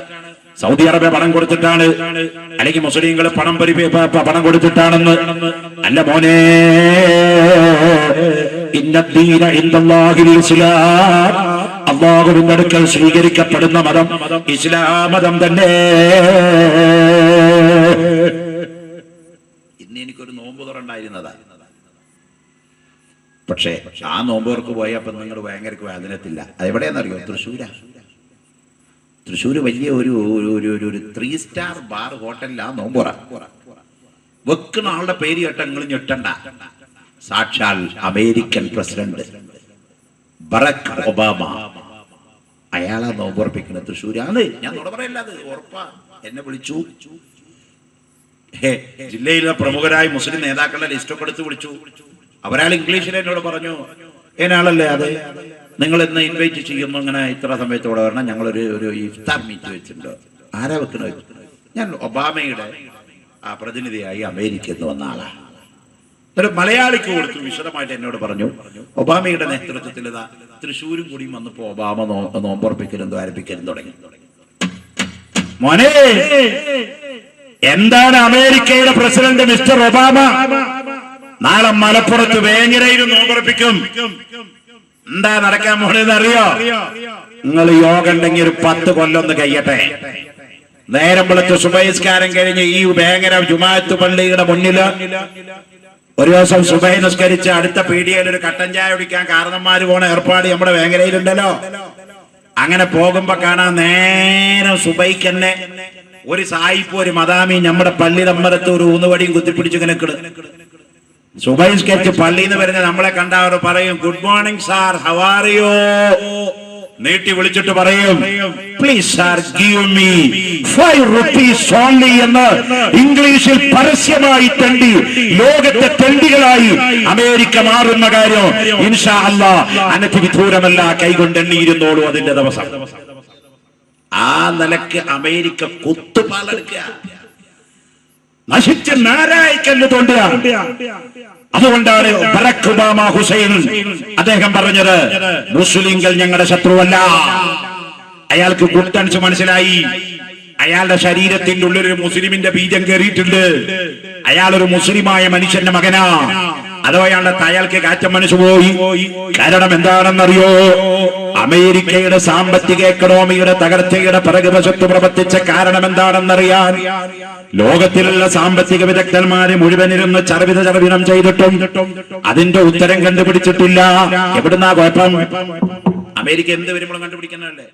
സൗദി അറേബ്യ പണം കൊടുത്തിട്ടാണ്, അല്ലെങ്കിൽ മുസ്ലിങ്ങൾ പണം കൊടുത്തിട്ടാണെന്ന്? അല്ല മോനെ, ഇന്നദ്ദീന ഇൻദല്ലാഹിൽ ഇസ്ലാം, അല്ലാഹുവിന്റെ അടുക്കൽ സ്വീകരിക്കപ്പെടുന്ന മതം ഇസ്ലാം മതം തന്നെ. ഇന്ന് എനിക്കൊരു നോമ്പ് തുറണ്ടായിരുന്നതാ, പക്ഷേ ആ നോമ്പോർക്ക് പോയപ്പോ നിങ്ങൾ ഭയങ്കര വേദനത്തില്ല. അതെവിടെയാണെന്നറിയോ? തൃശ്ശൂര് വലിയ ഒരു 3 സ്റ്റാർ ബാർ ഹോട്ടലിലാ നോമ്പുറ. വെക്കുന്ന ആളുടെ പേര് കേട്ട നിങ്ങൾ ഞെട്ടണ്ട. സാക്ഷാൽ അമേരിക്കൻ പ്രസിഡന്റ് ബറാക് ഒബാമ, അയാളാ നോമ്പുറപ്പിക്കുന്നത് തൃശ്ശൂരാണ്. ഞാൻ നോട് പറയല്ല, അത് ഉറപ്പാ. എന്നെ വിളിച്ചു, ജില്ലയിലെ പ്രമുഖരായ മുസ്ലിം നേതാക്കളുടെ ലിസ്റ്റൊക്കെ എടുത്ത് വിളിച്ചു. അവരാൾ ഇംഗ്ലീഷിൽ എന്നോട് പറഞ്ഞു, ഏനാളല്ലേ അത്, നിങ്ങൾ ഇന്ന് ഇൻവൈറ്റ് ചെയ്യുന്നു, ഇങ്ങനെ ഇത്ര സമയത്തോടെ വരണം, ഞങ്ങളൊരു ഇഫ്താർ മീറ്റ് വെച്ചിട്ടുണ്ട്. ആരാ വെക്കുന്നത്? ഞാൻ ഒബാമയുടെ ആ പ്രതിനിധിയായി അമേരിക്കയിൽ നിന്ന് വന്ന ആളാ. ഒരു മലയാളിക്ക് കൊടുത്തു, വിശദമായിട്ട് എന്നോട് പറഞ്ഞു, ഒബാമയുടെ നേതൃത്വത്തിൽ ഇതാ തൃശ്ശൂരും കൂടിയും വന്നപ്പോ ഒബാമ നോമ്പുറപ്പിക്കലും ദ്വാരപ്പിക്കലും തുടങ്ങി. മോനെ, എന്താണ് അമേരിക്കയുടെ പ്രസിഡന്റ് മിസ്റ്റർ ഒബാമ നാളെ മലപ്പുറത്ത് വേങ്ങരയിൽ നോമ്പുറപ്പിക്കും. എന്താ നടക്കാൻ പോണെന്ന് അറിയോ? നിങ്ങൾ യോഗ ഉണ്ടെങ്കിൽ ഒരു 10 കൊല്ലം ഒന്ന് കഴിയട്ടെ. നേരം വെളുത്ത് സുബഹിസ്കാരം കഴിഞ്ഞ് ഈ വേങ്ങര ജുമാഅത്ത് പള്ളിയുടെ മുന്നില് ഒരു ദിവസം സുബഹി നിസ്കരിച്ച് അടുത്ത പീടികയിൽ ഒരു കട്ടൻ ചായ കുടിക്കാൻ കാരണന്മാര് പോണ ഏർപ്പാട് നമ്മുടെ വേങ്ങരയിലുണ്ടല്ലോ. അങ്ങനെ പോകുമ്പോ കാണാൻ നേരം സുബഹിക്ക് തന്നെ ഒരു സായിപ്പ് ഒരു മദാമി നമ്മുടെ പള്ളി നമ്മരത്ത് ഒരു ഊന്നുവടിയും കുത്തിപ്പിടിച്ചു കിടക്കണ്. സുബഹി നിസ്കരിച്ച് പള്ളിന്ന് വരുന്ന നമ്മളെ കണ്ട അവർ പറയും, good morning sir, how are you? നീട്ടി വിളിച്ചിട്ട് പറയും, please sir give me 5 rupees only എന്ന് ഇംഗ്ലീഷിൽ പരസ്യമായി തെണ്ടി ലോകത്തെ തെണ്ടികളായി അമേരിക്ക മാറുന്ന കാര്യം ഇൻഷാ അല്ലാഹ് അനധിവിദൂരമല്ല. കൈകൊണ്ട് എണ്ണിയിരുന്നോളൂ അതിന്റെ ദിവസം. ആ നിലക്ക് അമേരിക്ക കുത്തുപാലെടുക്കുക, നശിച്ച് നാരായിക്കല്ല് തോണ്ടുക. അതുകൊണ്ടാണ് ബറാക് ഒബാമ ഹുസൈൻ അദ്ദേഹം പറഞ്ഞത്, മുസ്ലിങ്ങൾ ഞങ്ങളുടെ ശത്രുവല്ല. അയാൾക്ക് ഗുട്ടൻസ് മനസ്സിലായി. അയാളുടെ ശരീരത്തിന്റെ ഉള്ളിലൊരു മുസ്ലിമിന്റെ ബീജം കയറിയിട്ടുണ്ട്. അയാളൊരു മുസ്ലിമായ മനുഷ്യന്റെ മകനാ. അതോ അയാൾക്ക് കാറ്റം മനസ്സുപോയി. കാരണം എന്താണെന്നറിയോ? അമേരിക്കയുടെ സാമ്പത്തിക എക്കണോമിയുടെ തകർച്ചയുടെ പിറകുവശത്ത് പ്രവർത്തിച്ച കാരണം എന്താണെന്നറിയാൻ ലോകത്തിലുള്ള സാമ്പത്തിക വിദഗ്ധന്മാരെ മുഴുവനിരുന്ന് ചർവിതം ചെയ്തിട്ടും അതിന്റെ ഉത്തരം കണ്ടുപിടിച്ചിട്ടില്ല. എവിടുന്നാ കുഴപ്പം? അമേരിക്ക എന്ത് വരുമ്പോഴും കണ്ടുപിടിക്കുന്നതല്ലേ.